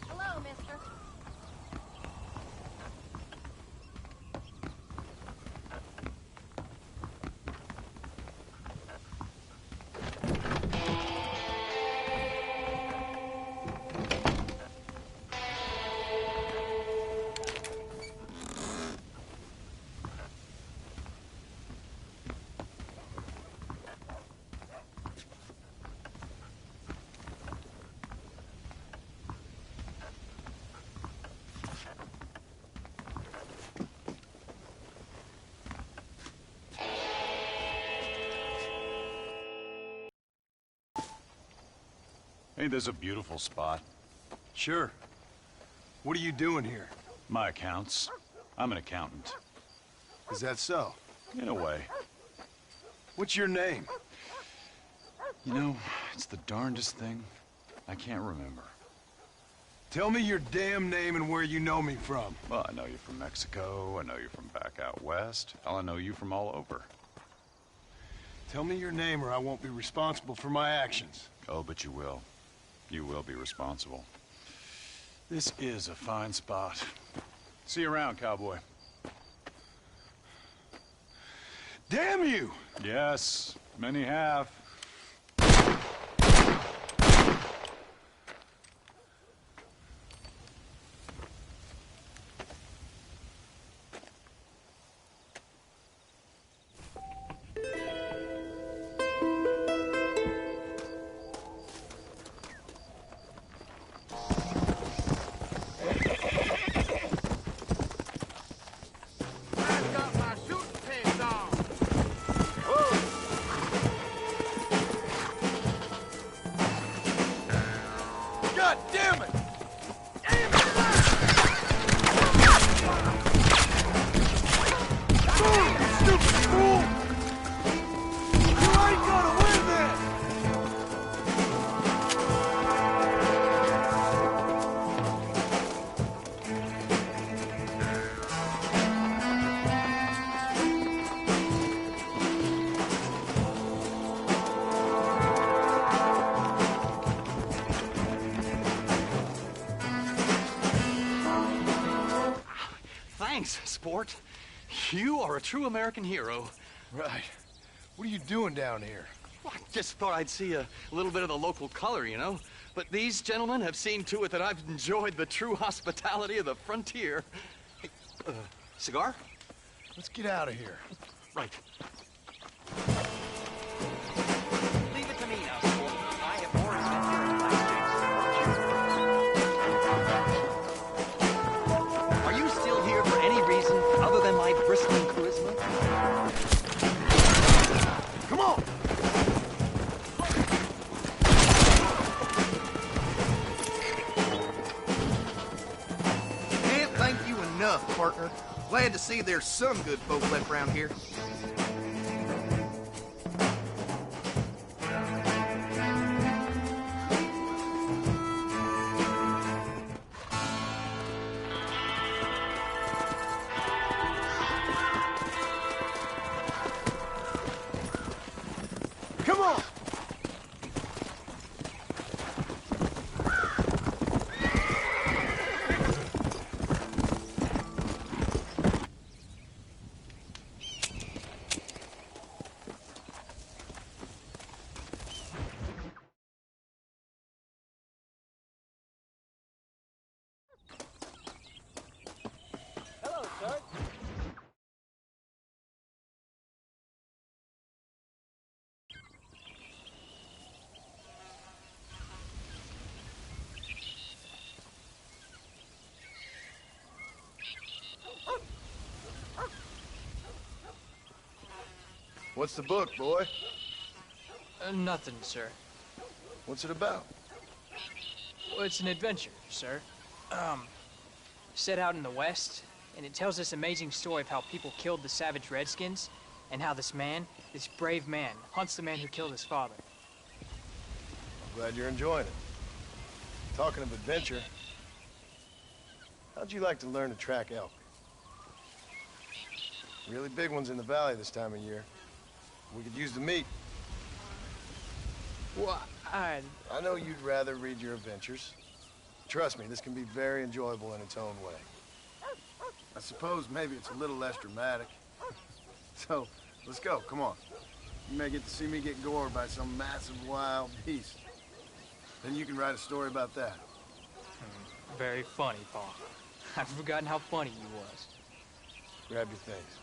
Speaker 21: Hello, mister.
Speaker 10: Ain't this a beautiful spot?
Speaker 9: Sure. What are you doing here?
Speaker 10: My accounts. I'm an accountant.
Speaker 9: Is that so?
Speaker 10: In a way.
Speaker 9: What's your name?
Speaker 10: You know, it's the darndest thing. I can't remember.
Speaker 9: Tell me your damn name and where you know me from.
Speaker 10: Well, I know you from Mexico. I know you from back out west. Hell, I know you from all over.
Speaker 9: Tell me your name or I won't be responsible for my actions.
Speaker 10: Oh, but you will. You will be responsible. This is a fine spot. See you around, cowboy.
Speaker 9: Damn you!
Speaker 10: Yes, many have.
Speaker 9: God damn it! Stupid fool! You ain't gonna win this!
Speaker 6: Thanks, sport. You are a true American hero.
Speaker 5: Right. What are you doing down here?
Speaker 6: Well, I just thought I'd see a little bit of the local color, you know? But these gentlemen have seen to it that I've enjoyed the true hospitality of the frontier. Hey, cigar?
Speaker 5: Let's get out of here.
Speaker 6: Right.
Speaker 20: Leave it to me now, sport. I have more adventure in my
Speaker 6: Are you still here for any reason other than my bristling charisma?
Speaker 5: Come on!
Speaker 2: Can't thank you enough, partner. Glad to see there's some good folk left around here.
Speaker 5: Come on!
Speaker 20: Hello, sir.
Speaker 5: What's the book, boy?
Speaker 18: Nothing, sir.
Speaker 5: What's it about?
Speaker 18: Well, it's an adventure, sir. Set out in the West, and it tells this amazing story of how people killed the savage Redskins, and how this man, this brave man, hunts the man who killed his father.
Speaker 5: I'm glad you're enjoying it. Talking of adventure, how'd you like to learn to track elk? Really big ones in the valley this time of year. We could use the meat.
Speaker 18: Well,
Speaker 5: I know you'd rather read your adventures. Trust me, this can be very enjoyable in its own way.
Speaker 9: I suppose maybe it's a little less dramatic. So, let's go, come on. You may get to see me get gored by some massive wild beast. Then you can write a story about that.
Speaker 18: Very funny, Paul. I've forgotten how funny you was.
Speaker 5: Grab your things.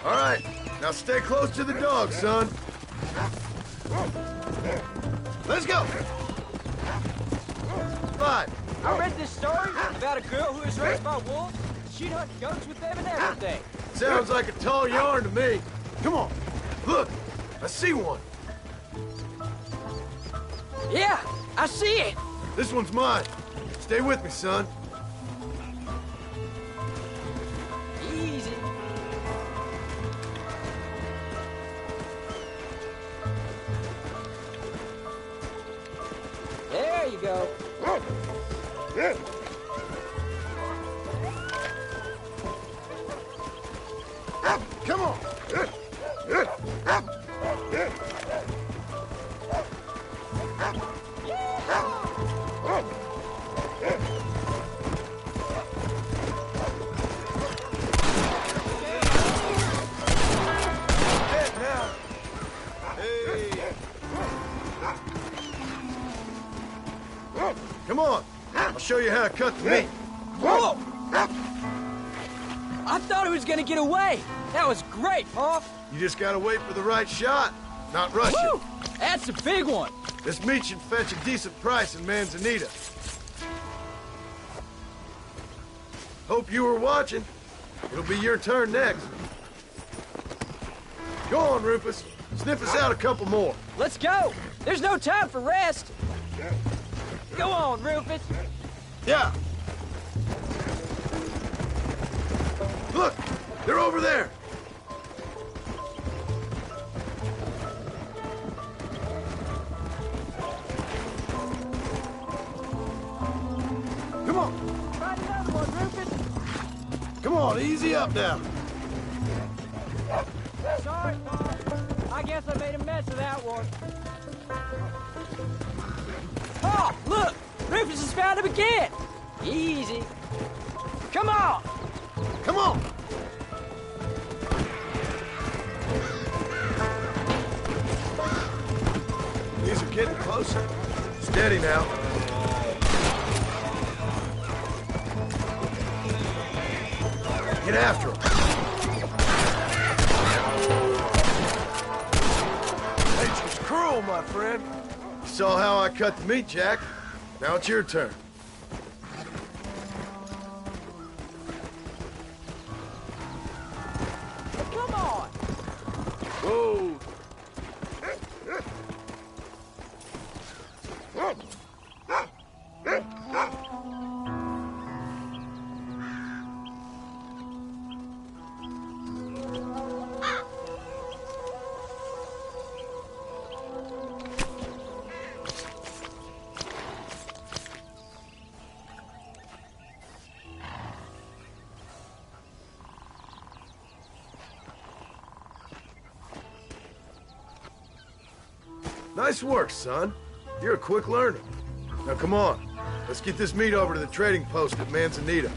Speaker 5: All right, now stay close to the dog, son. Let's go. 5.
Speaker 20: I read this story about a girl who was raised by wolves. She'd hunt goats with them and everything.
Speaker 5: Sounds like a tall yarn to me. Come on, look, I see one.
Speaker 20: Yeah, I see it.
Speaker 5: This one's mine. Stay with me, son.
Speaker 20: Easy. There you go.
Speaker 5: Come on. Come on. I'll show you how to cut the meat.
Speaker 20: Whoa! I thought he was gonna get away. That was great, Paul.
Speaker 5: You just gotta wait for the right shot, not rush
Speaker 20: Woo!
Speaker 5: it.
Speaker 20: That's a big one.
Speaker 5: This meat should fetch a decent price in Manzanita. Hope you were watching. It'll be your turn next. Go on, Rufus. Sniff us out a couple more.
Speaker 20: Let's go. There's no time for rest. Go on, Rufus.
Speaker 5: Yeah. Look, they're over there.
Speaker 9: Oh, easy up now.
Speaker 20: Sorry, Paul. I guess I made a mess of that one. Oh, look! Rufus has found him again! Easy. Come on!
Speaker 9: Come on! These are getting closer. Steady now. Get after him. Nature's cruel, my friend. You saw how I cut the meat, Jack. Now it's your turn.
Speaker 20: Come on!
Speaker 9: Whoa! Nice work, son. You're a quick learner. Now come on. Let's get this meat over to the trading post at Manzanita.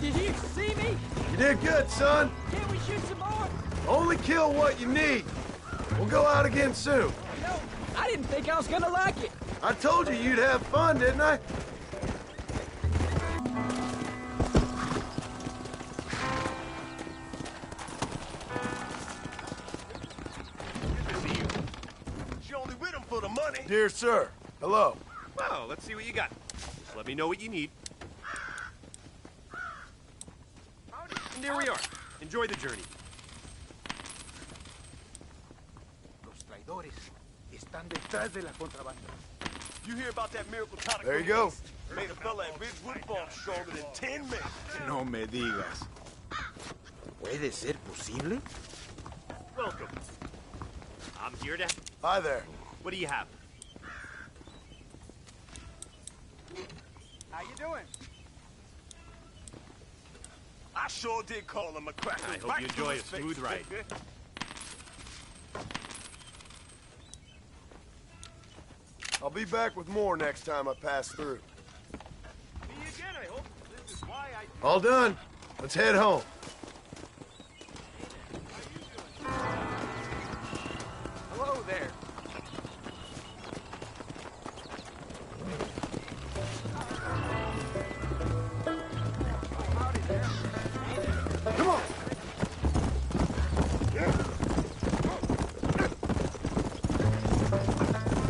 Speaker 20: Did you see me?
Speaker 9: You did good, son.
Speaker 20: Can't we shoot some more?
Speaker 9: Only kill what you need. We'll go out again soon.
Speaker 20: You know, I didn't think I was gonna like it.
Speaker 9: I told you you'd have fun, didn't I? Dear sir, hello.
Speaker 12: Well, let's see what you got. Just let me know what you need. And there we are. Enjoy the journey.
Speaker 2: Los traidores están detrás de la contrabanda.
Speaker 1: You hear about that miracle tonic?
Speaker 9: There you go.
Speaker 1: Made a fella at Ridgewood fall stronger than 10 minutes.
Speaker 2: No me digas. ¿Puede ser posible?
Speaker 12: Welcome. I'm here to...
Speaker 9: Hi there.
Speaker 12: What do you have?
Speaker 2: How you doing?
Speaker 1: I sure did call him a cracker.
Speaker 12: I hope you enjoy a smooth ride.
Speaker 9: I'll be back with more next time I pass through.
Speaker 12: See you again, I hope. This is why I...
Speaker 9: All done. Let's head home.
Speaker 2: Hello there.
Speaker 9: Come on.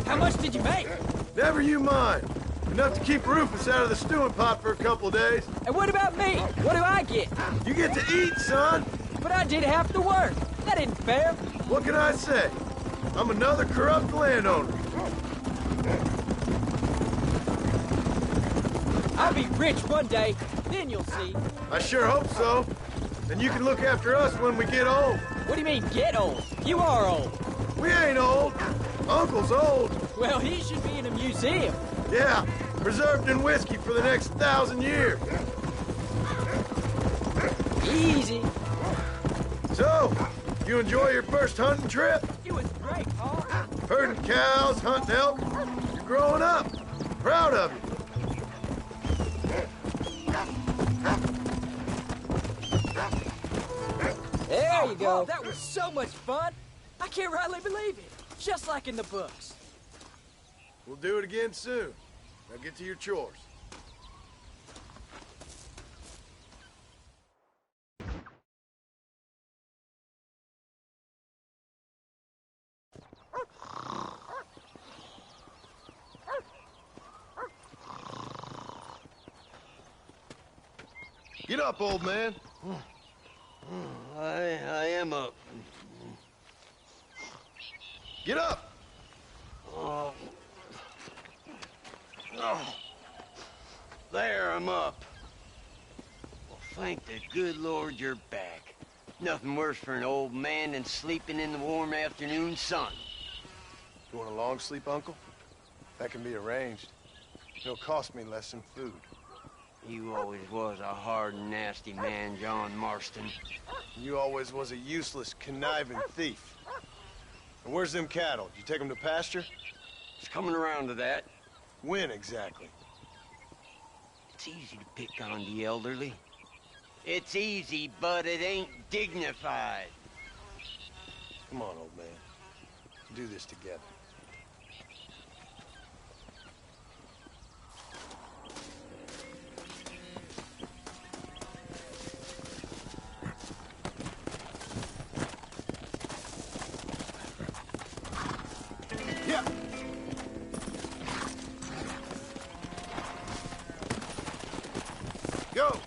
Speaker 20: How much did you make?
Speaker 9: Never you mind. Enough to keep Rufus out of the stewing pot for a couple of days.
Speaker 20: And what about me? What do I get?
Speaker 9: You get to eat, son.
Speaker 20: But I did half the work. That isn't fair.
Speaker 9: What can I say? I'm another corrupt landowner.
Speaker 20: I'll be rich one day. Then you'll see.
Speaker 9: I sure hope so. And you can look after us when we get old.
Speaker 20: What do you mean, get old? You are old.
Speaker 9: We ain't old. Uncle's old.
Speaker 20: Well, he should be in a museum.
Speaker 9: Yeah, preserved in whiskey for the next 1,000 years.
Speaker 20: Easy.
Speaker 9: So, you enjoy your first hunting trip?
Speaker 20: It was great, Paul.
Speaker 9: Herding cows, hunting elk. You're growing up. Proud of you.
Speaker 20: There you go. That was so much fun. I can't rightly believe it. Just like in the books.
Speaker 9: We'll do it again soon. Now get to your chores. Get up, old man.
Speaker 19: I am up.
Speaker 9: Get up!
Speaker 19: Oh. Oh. There, I'm up. Well, thank the good Lord you're back. Nothing worse for an old man than sleeping in the warm afternoon sun.
Speaker 9: You want a long sleep, Uncle? That can be arranged. It'll cost me less than food.
Speaker 19: You always was a hard and nasty man, John Marston.
Speaker 5: You always was a useless, conniving thief. And where's them cattle? Did you take them to pasture?
Speaker 19: It's coming around to that.
Speaker 5: When exactly?
Speaker 19: It's easy to pick on the elderly. It's easy, but it ain't dignified.
Speaker 5: Come on, old man. Do this together. Yeah. Go.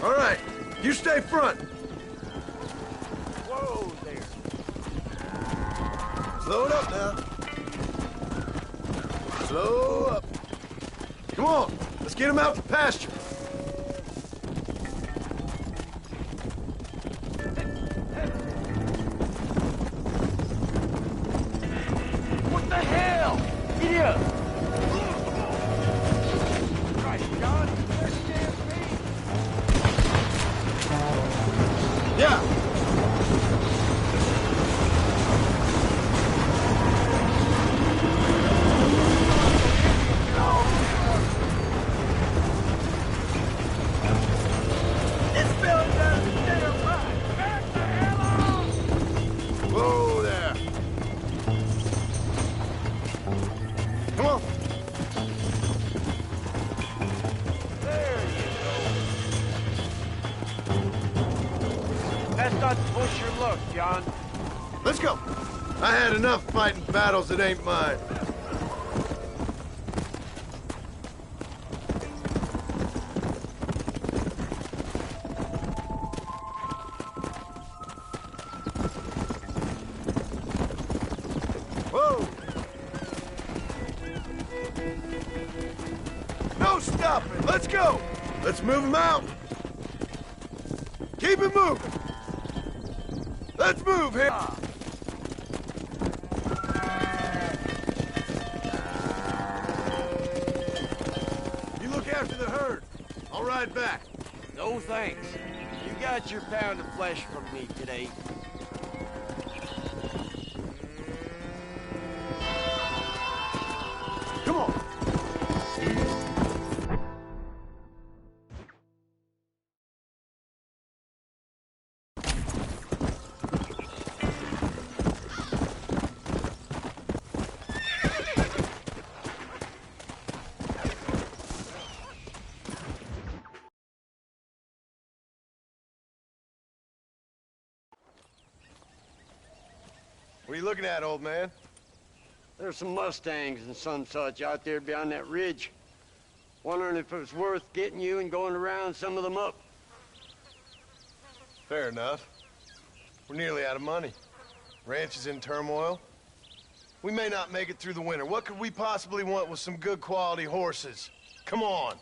Speaker 5: All right, you stay front.
Speaker 11: Whoa there.
Speaker 5: Slow it up now. Slow up. Come on, let's get him out to pasture.
Speaker 19: What the hell? Get up! Christ, John, there's stampede.
Speaker 5: Yeah.
Speaker 11: This building doesn't stay alive. Back the hell off!
Speaker 5: Whoa there. Come on.
Speaker 19: There you go. Best not to push your luck, John.
Speaker 5: Let's go. I had enough fighting battles that ain't mine. Whoa! No stopping. Let's go. Let's move him out. Keep it moving. Let's move here. You look after the herd. I'll ride back.
Speaker 19: No thanks. You got your pound of flesh from me today.
Speaker 5: Come on. What are you looking at, old man?
Speaker 19: There's some Mustangs and some such out there beyond that ridge. Wondering if it was worth getting you and going around some of them up.
Speaker 5: Fair enough. We're nearly out of money. Ranch is in turmoil. We may not make it through the winter. What could we possibly want with some good quality horses? Come on.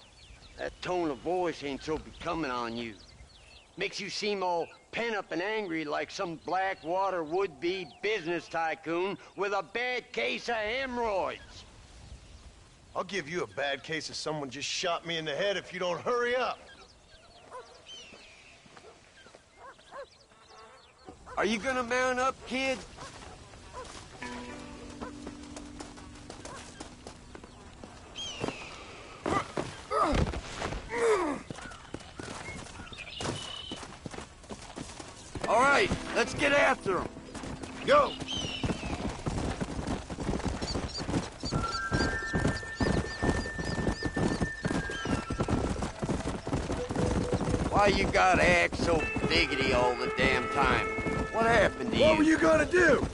Speaker 19: That tone of voice ain't so becoming on you. Makes you seem all pent up and angry like some Blackwater would-be business tycoon with a bad case of hemorrhoids.
Speaker 5: I'll give you a bad case of someone just shot me in the head if you don't hurry up.
Speaker 19: Are you gonna mount up, kid? All right, let's get after him.
Speaker 5: Go!
Speaker 19: Why you gotta act so biggity all the damn time? What happened to you?
Speaker 5: What were you gonna do?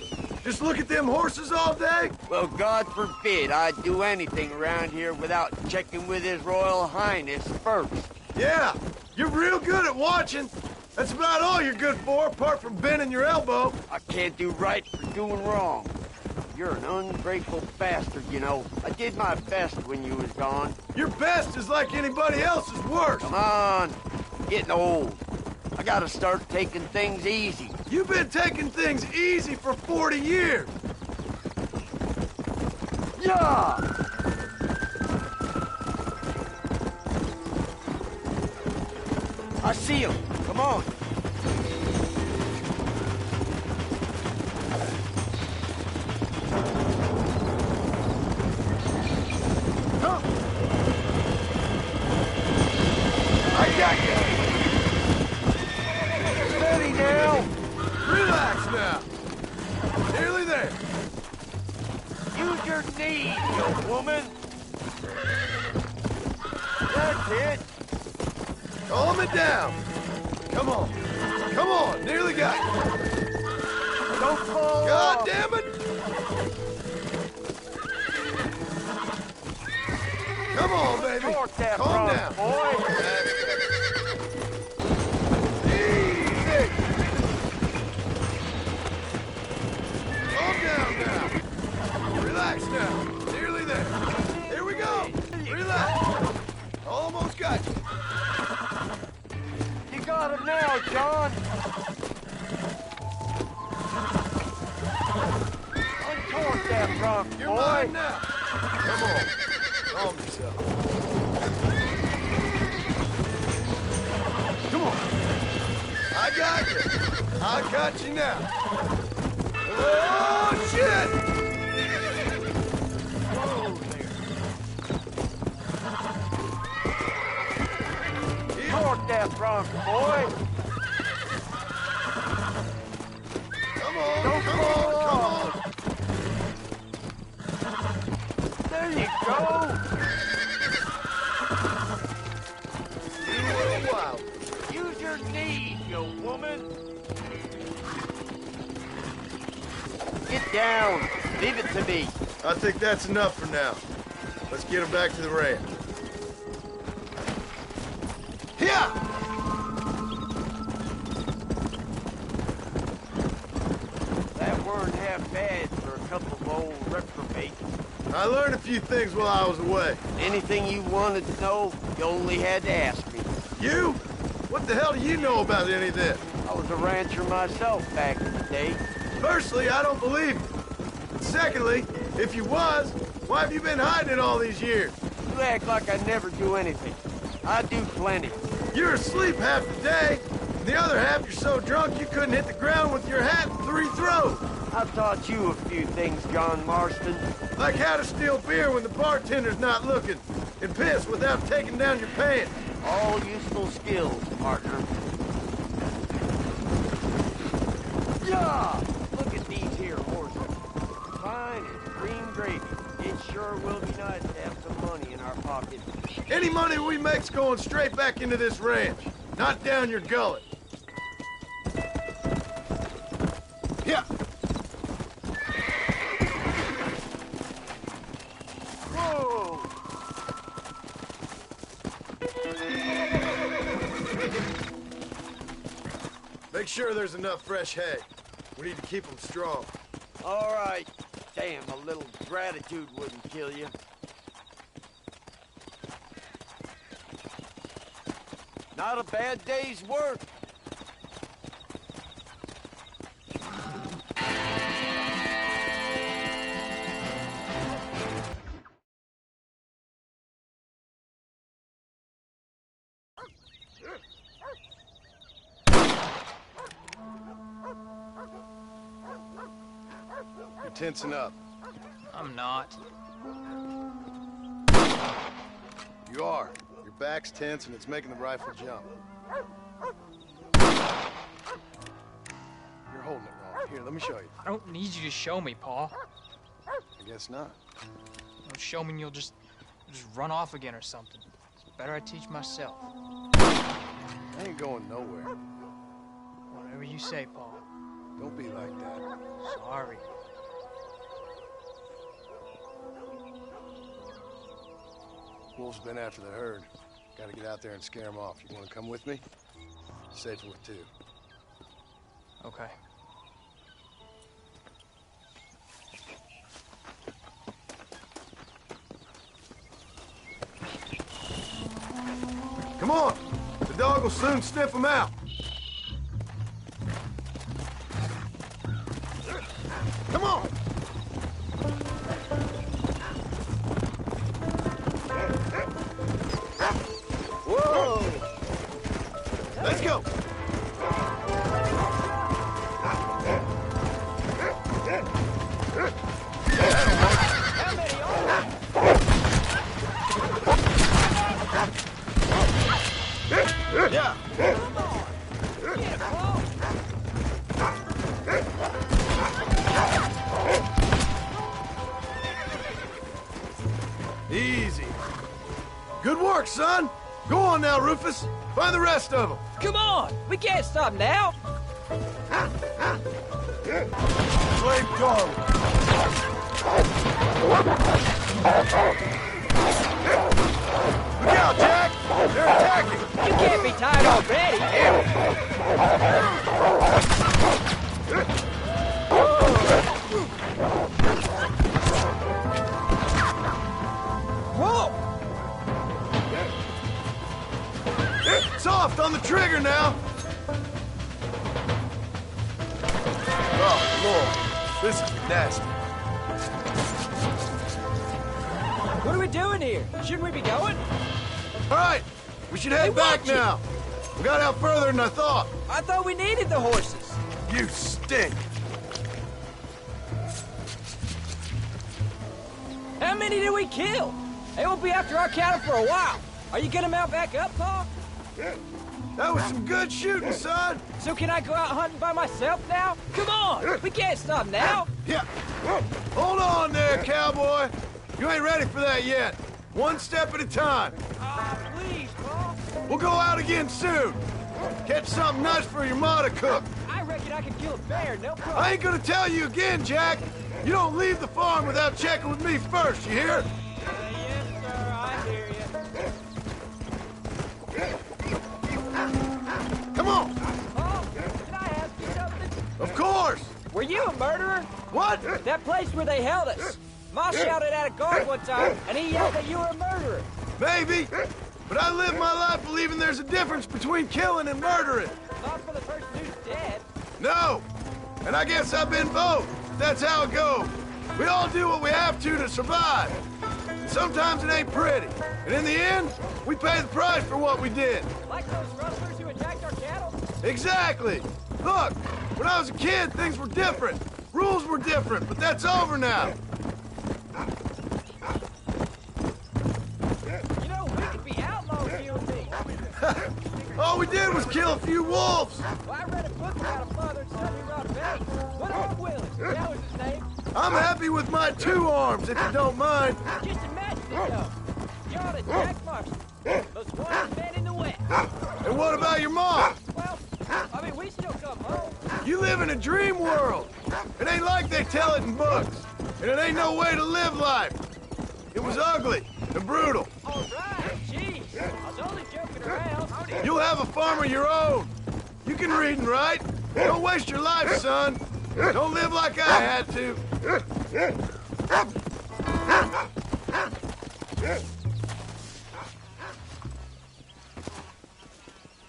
Speaker 5: Just look at them horses all day?
Speaker 19: Well, God forbid I'd do anything around here without checking with His Royal Highness first.
Speaker 5: Yeah, you're real good at watching. That's about all you're good for, apart from bending your elbow.
Speaker 19: I can't do right for doing wrong. You're an ungrateful bastard, you know. I did my best when you was gone.
Speaker 5: Your best is like anybody else's worst.
Speaker 19: Come on. Getting old. I gotta start taking things easy.
Speaker 5: You've been taking things easy for 40 years.
Speaker 19: Yeah! I see him. Come on.
Speaker 7: I got you.
Speaker 19: Steady now.
Speaker 7: Relax now. Nearly there.
Speaker 19: Use your knees, you woman. That's it.
Speaker 7: Calm it down. Come on. Come on. Nearly got you.
Speaker 19: Don't fall
Speaker 7: God
Speaker 19: off.
Speaker 7: damn it. Come on, baby.
Speaker 19: Torque that
Speaker 7: Calm
Speaker 19: front,
Speaker 7: down.
Speaker 19: boy.
Speaker 7: Easy. Calm down now. Relax now. Nearly there. Here we go. Relax. Almost got you.
Speaker 19: You got him now, John. Untorque that front,
Speaker 7: You're
Speaker 19: boy.
Speaker 7: mine now. Come on. Calm yourself. Come on. I got you. I got you now. Oh, shit!
Speaker 19: Whoa there. Torque that front, boy.
Speaker 7: Come on,
Speaker 19: Don't
Speaker 7: come
Speaker 19: fall
Speaker 7: on, come
Speaker 19: off.
Speaker 7: on.
Speaker 19: There you go.
Speaker 7: You little wild.
Speaker 19: Use your knees, you woman. Get down. Leave it to me.
Speaker 7: I think that's enough for now. Let's get him back to the ranch. Here!
Speaker 19: That weren't half bad for a couple of old reprobates.
Speaker 7: I learned a few things while I was away.
Speaker 19: Anything you wanted to know, you only had to ask me.
Speaker 7: You? What the hell do you know about any of this?
Speaker 19: I was a rancher myself back in the day.
Speaker 7: Firstly, I don't believe you. And secondly, if you was, why have you been hiding it all these years?
Speaker 19: You act like I never do anything. I do plenty.
Speaker 7: You're asleep half the day, and the other half you're so drunk you couldn't hit the ground with your hat in 3 throws.
Speaker 19: I've taught you a few things, John Marston.
Speaker 7: Like how to steal beer when the bartender's not looking, and piss without taking down your pants.
Speaker 19: All useful skills, partner. Yeah! Look at these here horses. Fine as green gravy. It sure will be nice to have some money in our pockets.
Speaker 7: Any money we make's going straight back into this ranch, not down your gullet. Yeah.
Speaker 19: Whoa!
Speaker 7: Make sure there's enough fresh hay. We need to keep them strong.
Speaker 19: All right. Damn, a little gratitude wouldn't kill you. Not a bad day's work.
Speaker 7: You're tensing up.
Speaker 18: I'm not.
Speaker 7: You are. Your back's tense and it's making the rifle jump. You're holding it wrong. Here, let me show you.
Speaker 18: I don't need you to show me, Paul.
Speaker 7: I guess not.
Speaker 18: Don't show me and you'll just run off again or something. It's better I teach myself.
Speaker 7: I ain't going nowhere.
Speaker 18: Whatever you say, Paul.
Speaker 7: Don't be like that.
Speaker 18: Sorry.
Speaker 7: Wolf's been after the herd. Gotta get out there and scare him off. You wanna come with me? Safe with two.
Speaker 18: Okay.
Speaker 7: Come on! The dog will soon sniff him out. Come on!
Speaker 9: Let's go. Yeah. Easy. Good work, son. Go on now, Rufus. Find the rest of them.
Speaker 20: Come on! We can't stop now!
Speaker 9: Slave Darwin. Look out, Jack! They're attacking!
Speaker 20: You can't be tired already!
Speaker 9: Whoa! Soft on the trigger now! Oh, Lord. This is nasty.
Speaker 20: What are we doing here? Shouldn't we be going?
Speaker 9: All right, we should head back now. We got out further than I thought.
Speaker 20: I thought we needed the horses.
Speaker 9: You stink.
Speaker 20: How many did we kill? They won't be after our cattle for a while. Are you gonna mount back up, Pa?
Speaker 9: That was some good shooting, son.
Speaker 20: So can I go out hunting by myself now? Come on! We can't stop now!
Speaker 9: Yeah. Hold on there, cowboy. You ain't ready for that yet. One step at a time.
Speaker 20: Please, Pa.
Speaker 9: We'll go out again soon. Catch something nice for your ma to cook.
Speaker 20: I reckon I could kill a bear, no problem.
Speaker 9: I ain't gonna tell you again, Jack. You don't leave the farm without checking with me first, you hear?
Speaker 20: Yes, sir, I hear you.
Speaker 9: Come on.
Speaker 20: Oh, can I ask you something?
Speaker 9: Of course.
Speaker 20: Were you a murderer?
Speaker 9: What?
Speaker 20: That place where they held us. Ma shouted at a guard one time, and he yelled that you were a murderer.
Speaker 9: Maybe. But I live my life believing there's a difference between killing and murdering.
Speaker 20: Not for the person who's dead.
Speaker 9: No. And I guess I've been both. That's how it goes. We all do what we have to survive. Sometimes it ain't pretty. And in the end, we pay the price for what we did.
Speaker 20: Like those rustlers who attacked our cattle?
Speaker 9: Exactly. Look, when I was a kid, things were different. Rules were different, but that's over now.
Speaker 20: You know, we could be outlaws, you and me.
Speaker 9: All we did was kill a few wolves.
Speaker 20: Well, I read a book about a father and son who robbed banks. What Arm Willis? That was his name.
Speaker 9: I'm happy with my 2 arms, if you don't mind.
Speaker 20: Just imagine it, though. You're on a Jack Marston, most wanted man in the West.
Speaker 9: And what about your mom?
Speaker 20: Well, I mean, we still come home.
Speaker 9: You live in a dream world. It ain't like they tell it in books. And it ain't no way to live life. It was ugly and brutal.
Speaker 20: All right, jeez. I was only joking around.
Speaker 9: You'll have a farm of your own. You can read and write. Don't waste your life, son. Don't live like I had to.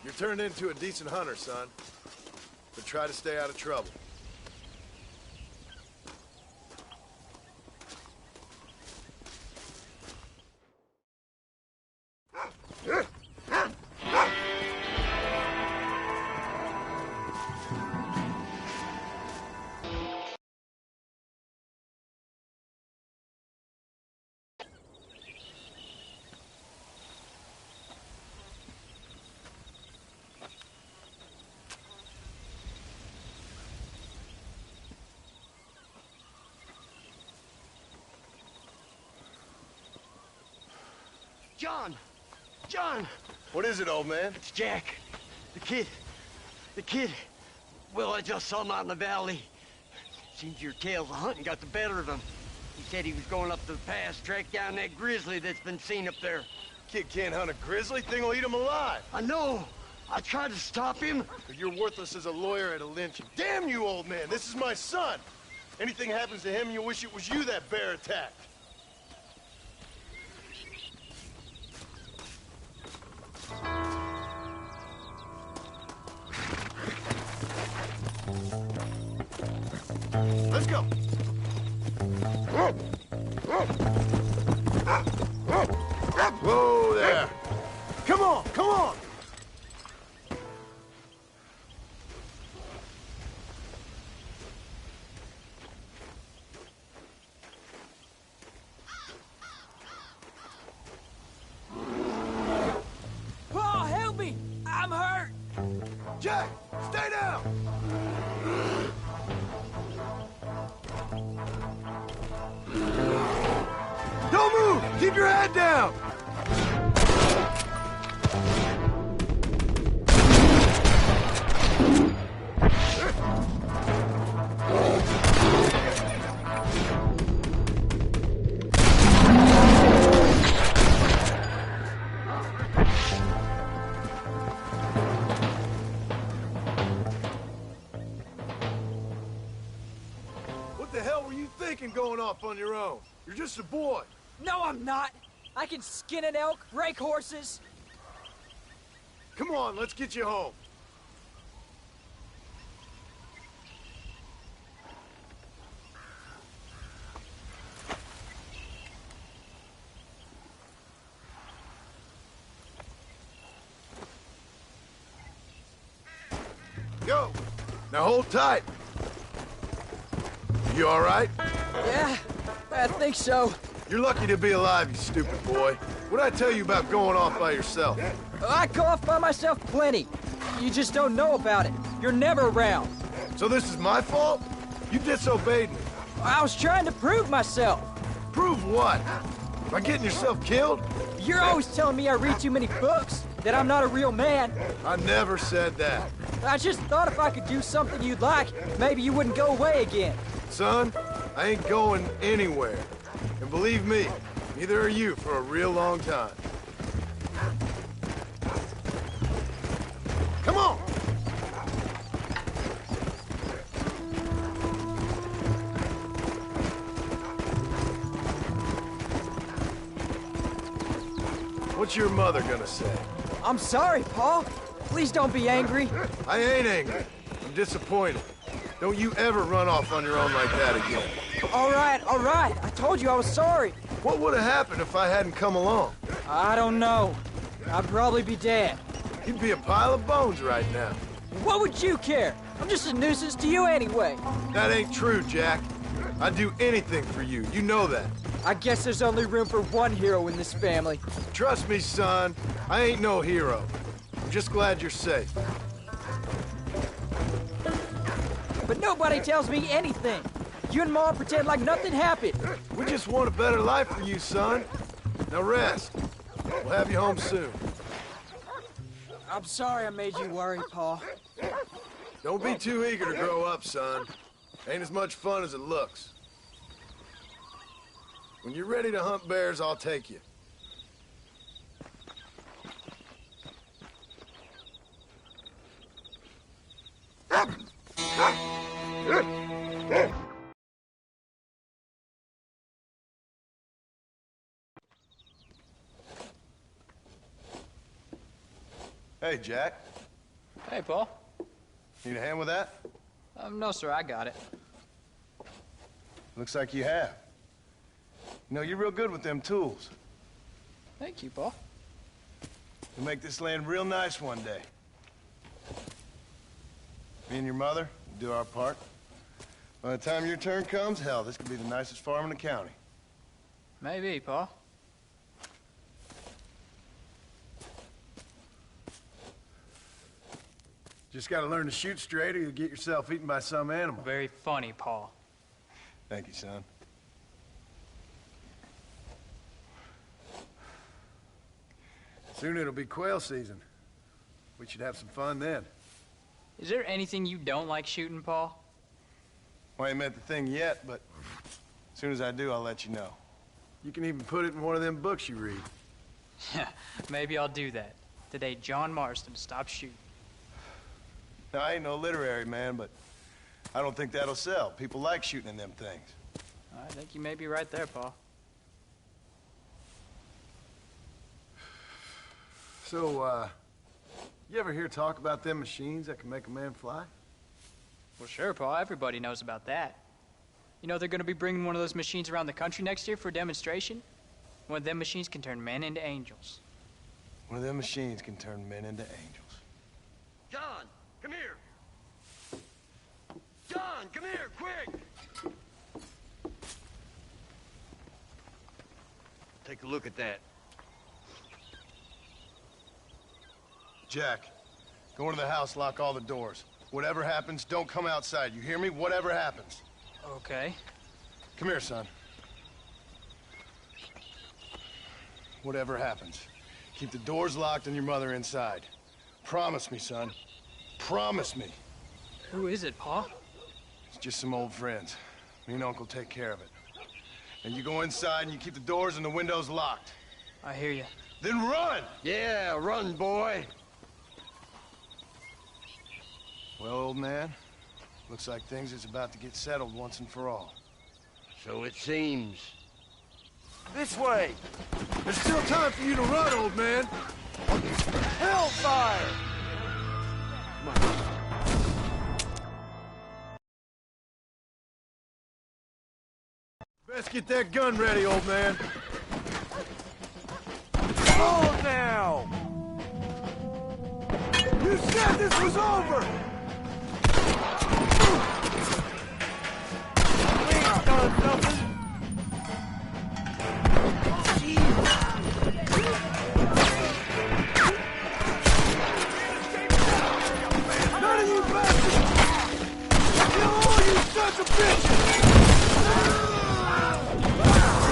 Speaker 9: You're turned into a decent hunter, son. But try to stay out of trouble.
Speaker 19: John! John!
Speaker 9: What is it, old man?
Speaker 19: It's Jack. The kid. The kid. Well, I just saw him out in the valley. Seems your tales of hunting got the better of him. He said he was going up to the pass, track down that grizzly that's been seen up there.
Speaker 9: Kid can't hunt a grizzly. Thing will eat him alive.
Speaker 19: I know. I tried to stop him.
Speaker 9: But you're worthless as a lawyer at a lynching. Damn you, old man. This is my son. Anything happens to him, you'll wish it was you that bear attacked. Let's go. Whoa there. Come on, come on.
Speaker 20: I'm hurt!
Speaker 7: Jack, stay down! Don't move! Keep your head down! What the hell were you thinking going off on your own? You're just a boy.
Speaker 20: No, I'm not. I can skin an elk, rake horses.
Speaker 7: Come on, let's get you home. Go. Now hold tight. You all right?
Speaker 20: Yeah, I think so.
Speaker 7: You're lucky to be alive, you stupid boy. What'd I tell you about going off by yourself?
Speaker 20: I go off by myself plenty. You just don't know about it. You're never around.
Speaker 7: So this is my fault? You disobeyed me.
Speaker 20: I was trying to prove myself.
Speaker 7: Prove what? By getting yourself killed?
Speaker 20: You're always telling me I read too many books, that I'm not a real man.
Speaker 7: I never said that.
Speaker 20: I just thought if I could do something you'd like, maybe you wouldn't go away again.
Speaker 7: Son, I ain't going anywhere. And believe me, neither are you for a real long time. Come on! What's your mother gonna say?
Speaker 20: I'm sorry, Paul. Please don't be angry.
Speaker 7: I ain't angry. I'm disappointed. Don't you ever run off on your own like that again.
Speaker 20: All right. I told you I was sorry.
Speaker 7: What would have happened if I hadn't come along?
Speaker 20: I don't know. I'd probably be dead.
Speaker 7: You'd be a pile of bones right now.
Speaker 20: What would you care? I'm just a nuisance to you anyway.
Speaker 7: That ain't true, Jack. I'd do anything for you. You know that.
Speaker 20: I guess there's only room for one hero in this family.
Speaker 7: Trust me, son. I ain't no hero. I'm just glad you're safe.
Speaker 20: But nobody tells me anything. You and Ma pretend like nothing happened.
Speaker 7: We just want a better life for you, son. Now rest. We'll have you home soon.
Speaker 20: I'm sorry I made you worry, Paul.
Speaker 7: Don't be too eager to grow up, son. Ain't as much fun as it looks. When you're ready to hunt bears, I'll take you. Hey, Jack.
Speaker 18: Hey, Paul.
Speaker 7: Need a hand with that?
Speaker 18: No, sir, I got it.
Speaker 7: Looks like you have. You know, you're real good with them tools.
Speaker 18: Thank you, Paul.
Speaker 7: You'll make this land real nice one day. Me and your mother will do our part. By the time your turn comes, hell, this could be the nicest farm in the county.
Speaker 18: Maybe, Paul.
Speaker 7: Just gotta learn to shoot straight or you'll get yourself eaten by some animal.
Speaker 18: Very funny, Paul.
Speaker 7: Thank you, son. Soon it'll be quail season. We should have some fun then.
Speaker 18: Is there anything you don't like shooting, Paul?
Speaker 7: Well, I ain't met the thing yet, but as soon as I do, I'll let you know. You can even put it in one of them books you read.
Speaker 18: Yeah, maybe I'll do that. Today, John Marston stopped shooting.
Speaker 7: Now, I ain't no literary man, but I don't think that'll sell. People like shooting in them things.
Speaker 18: I think you may be right there, Paul.
Speaker 7: So, you ever hear talk about them machines that can make a man fly?
Speaker 18: Well, sure, Paul. Everybody knows about that. You know they're going to be bringing one of those machines around the country next year for a demonstration? One of them machines can turn men into angels.
Speaker 7: One of them machines can turn men into angels.
Speaker 19: John, come here. John, come here, quick. Take a look at that.
Speaker 7: Jack,
Speaker 5: Go into the house, lock all the doors. Whatever happens, don't come outside. You hear me? Whatever happens.
Speaker 18: Okay.
Speaker 5: Come here, son. Whatever happens, keep the doors locked and your mother inside. Promise me, son. Promise me.
Speaker 18: Who is it, Pa?
Speaker 5: It's just some old friends. Me and Uncle take care of it. And you go inside and you keep the doors and the windows locked.
Speaker 18: I hear you.
Speaker 5: Then run!
Speaker 19: Yeah, run, boy.
Speaker 5: Well, old man, looks like things is about to get settled once and for all.
Speaker 19: So it seems.
Speaker 7: This way! There's still time for you to run, old man! Hellfire! Come on. Best get that gun ready, old man. Hold now! You said this was over! We ain't done nothing! None of you bastards! Kill all you sons of bitches!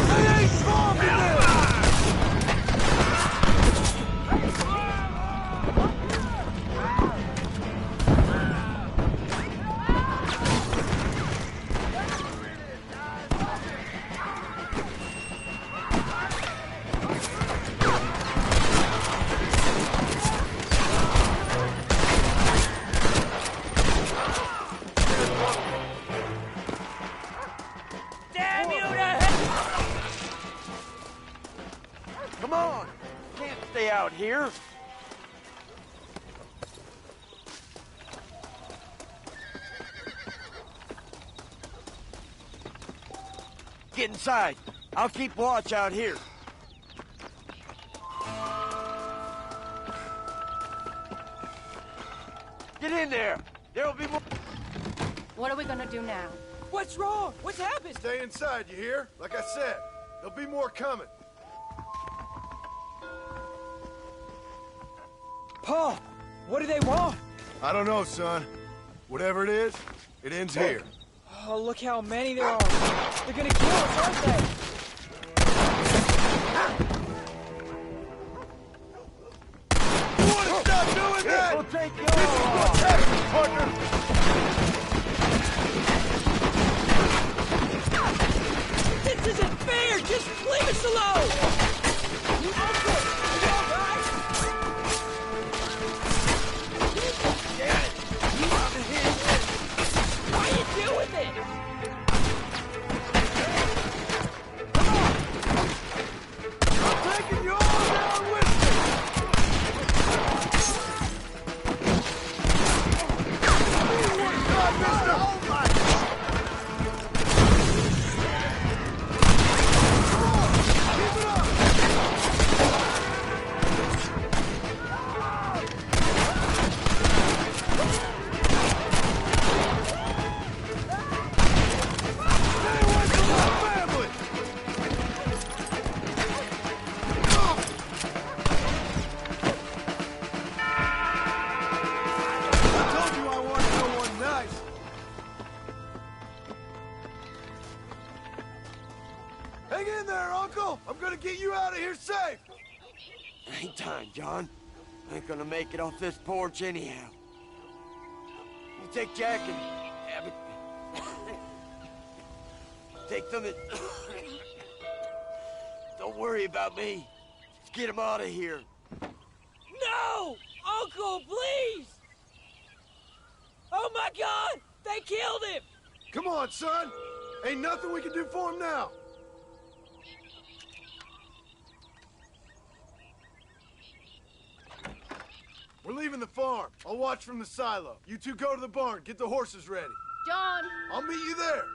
Speaker 7: They ain't small for this!
Speaker 20: Damn you to hell!
Speaker 19: Come on! Can't stay out here. Get inside. I'll keep watch out here. Get in there. There'll be more.
Speaker 14: What are we gonna do now?
Speaker 18: What's wrong? What's happened?
Speaker 7: Stay inside, you hear? Like I said, there'll be more coming.
Speaker 20: Pa, what do they want?
Speaker 7: I don't know, son. Whatever it is, it ends here.
Speaker 20: Oh, look how many there are. They're gonna kill us, aren't they?
Speaker 7: You want to stop doing that?
Speaker 19: We'll take you
Speaker 7: This is what's happening, partner.
Speaker 20: This isn't fair! Just leave us alone! Uncle, are you all right? Damn it! You out of here! Why are you doing this?
Speaker 7: I'm taking you all down with me. You want to stop, mister? Oh, my. Keep it up! Stay away from my family! I told you I wanted no one nice. Hang in there, Uncle. I'm gonna get you out of here safe.
Speaker 19: Ain't time, John. I ain't gonna make it off this porch anyhow. You take Jack and Abby. Take them and... Don't worry about me. Just get him out of here.
Speaker 20: No! Uncle, please! Oh my God! They killed him!
Speaker 7: Come on, son. Ain't nothing we can do for him now. We're leaving the farm. I'll watch from the silo. You two go to the barn. Get the horses ready.
Speaker 21: John,
Speaker 7: I'll meet you there.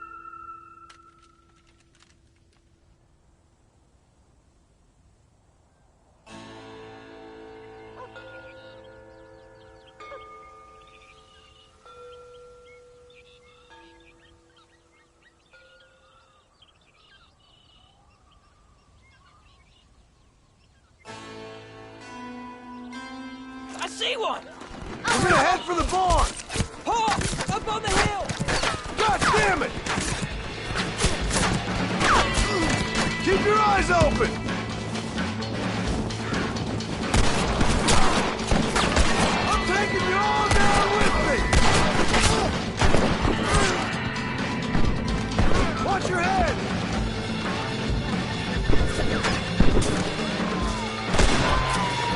Speaker 20: I see one!
Speaker 7: We're gonna head for the barn!
Speaker 20: Paul! Up on the hill!
Speaker 7: God damn it! Keep your eyes open! I'm taking you all down with me! Watch your head!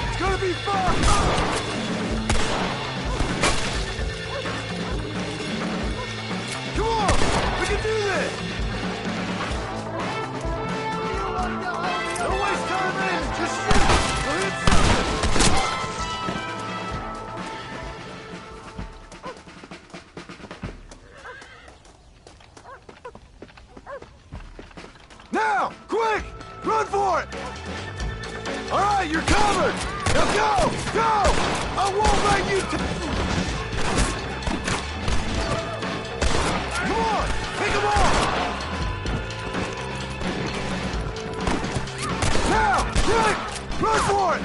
Speaker 7: It's gonna be fun! Come on! We can do this! Don't waste time aiming! Just shoot! We'll hit something! Now! Quick! Run for it! All right, you're covered! Now go! Go! I won't let you Come on! Pick them off! Now! Quick! Run for it!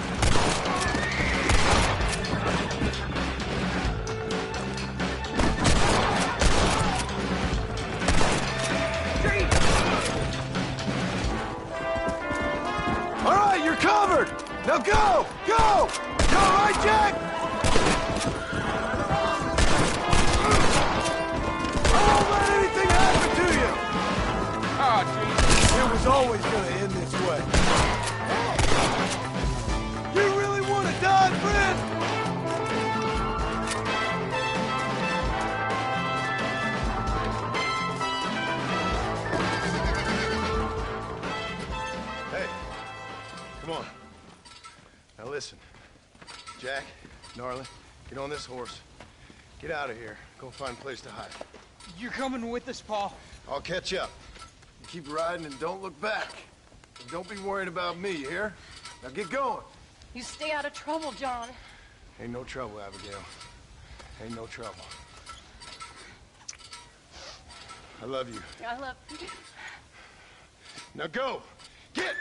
Speaker 7: All right, you're covered! Now go! Go! You all right, Jack? I won't let anything happen to you! Oh, geez. It was always gonna end this way. You really want to die, friend? Hey, come on. Now listen. Jack, Gnarly, get on this horse. Get out of here. Go find a place to hide.
Speaker 20: You're coming with us, Paul.
Speaker 7: I'll catch up. You keep riding and don't look back. And don't be worried about me, you hear? Now get going.
Speaker 14: You stay out of trouble, John.
Speaker 7: Ain't no trouble, Abigail. Ain't no trouble. I love you.
Speaker 14: I love you.
Speaker 7: Now go! Get!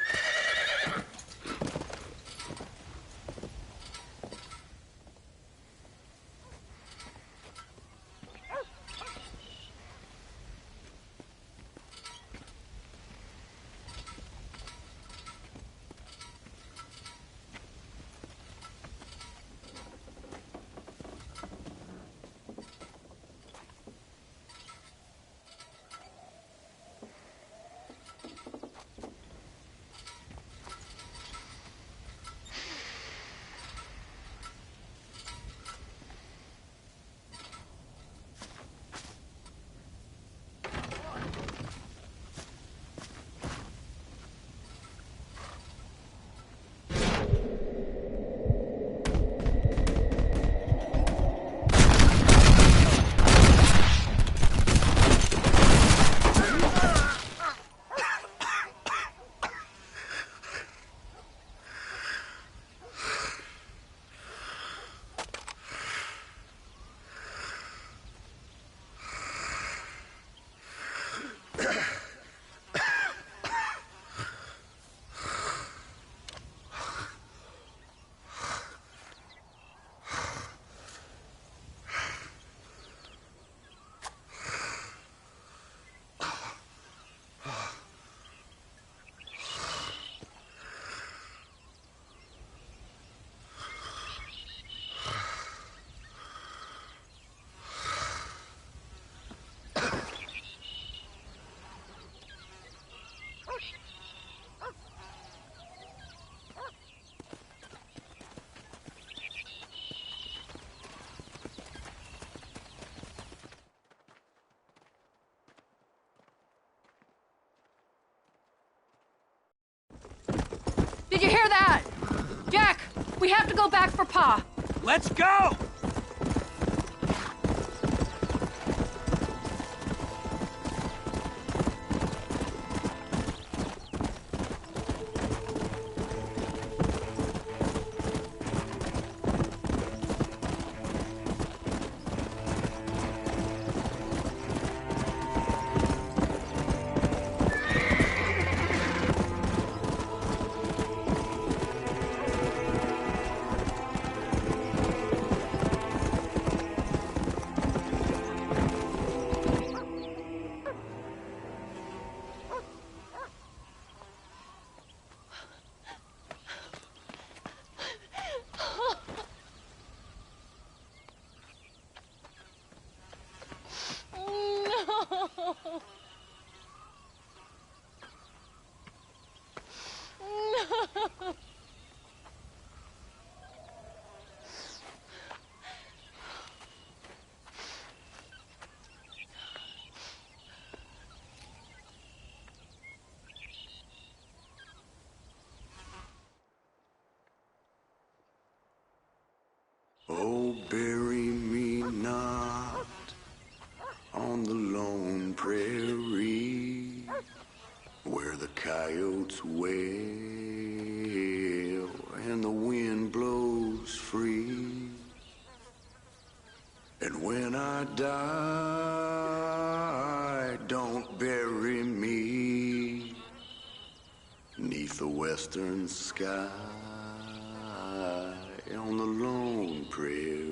Speaker 14: Did you hear that? Jack, we have to go back for Pa.
Speaker 6: Let's go!
Speaker 4: floats well and the wind blows free. And when I die, don't bury me 'neath the western sky on the lone prairie.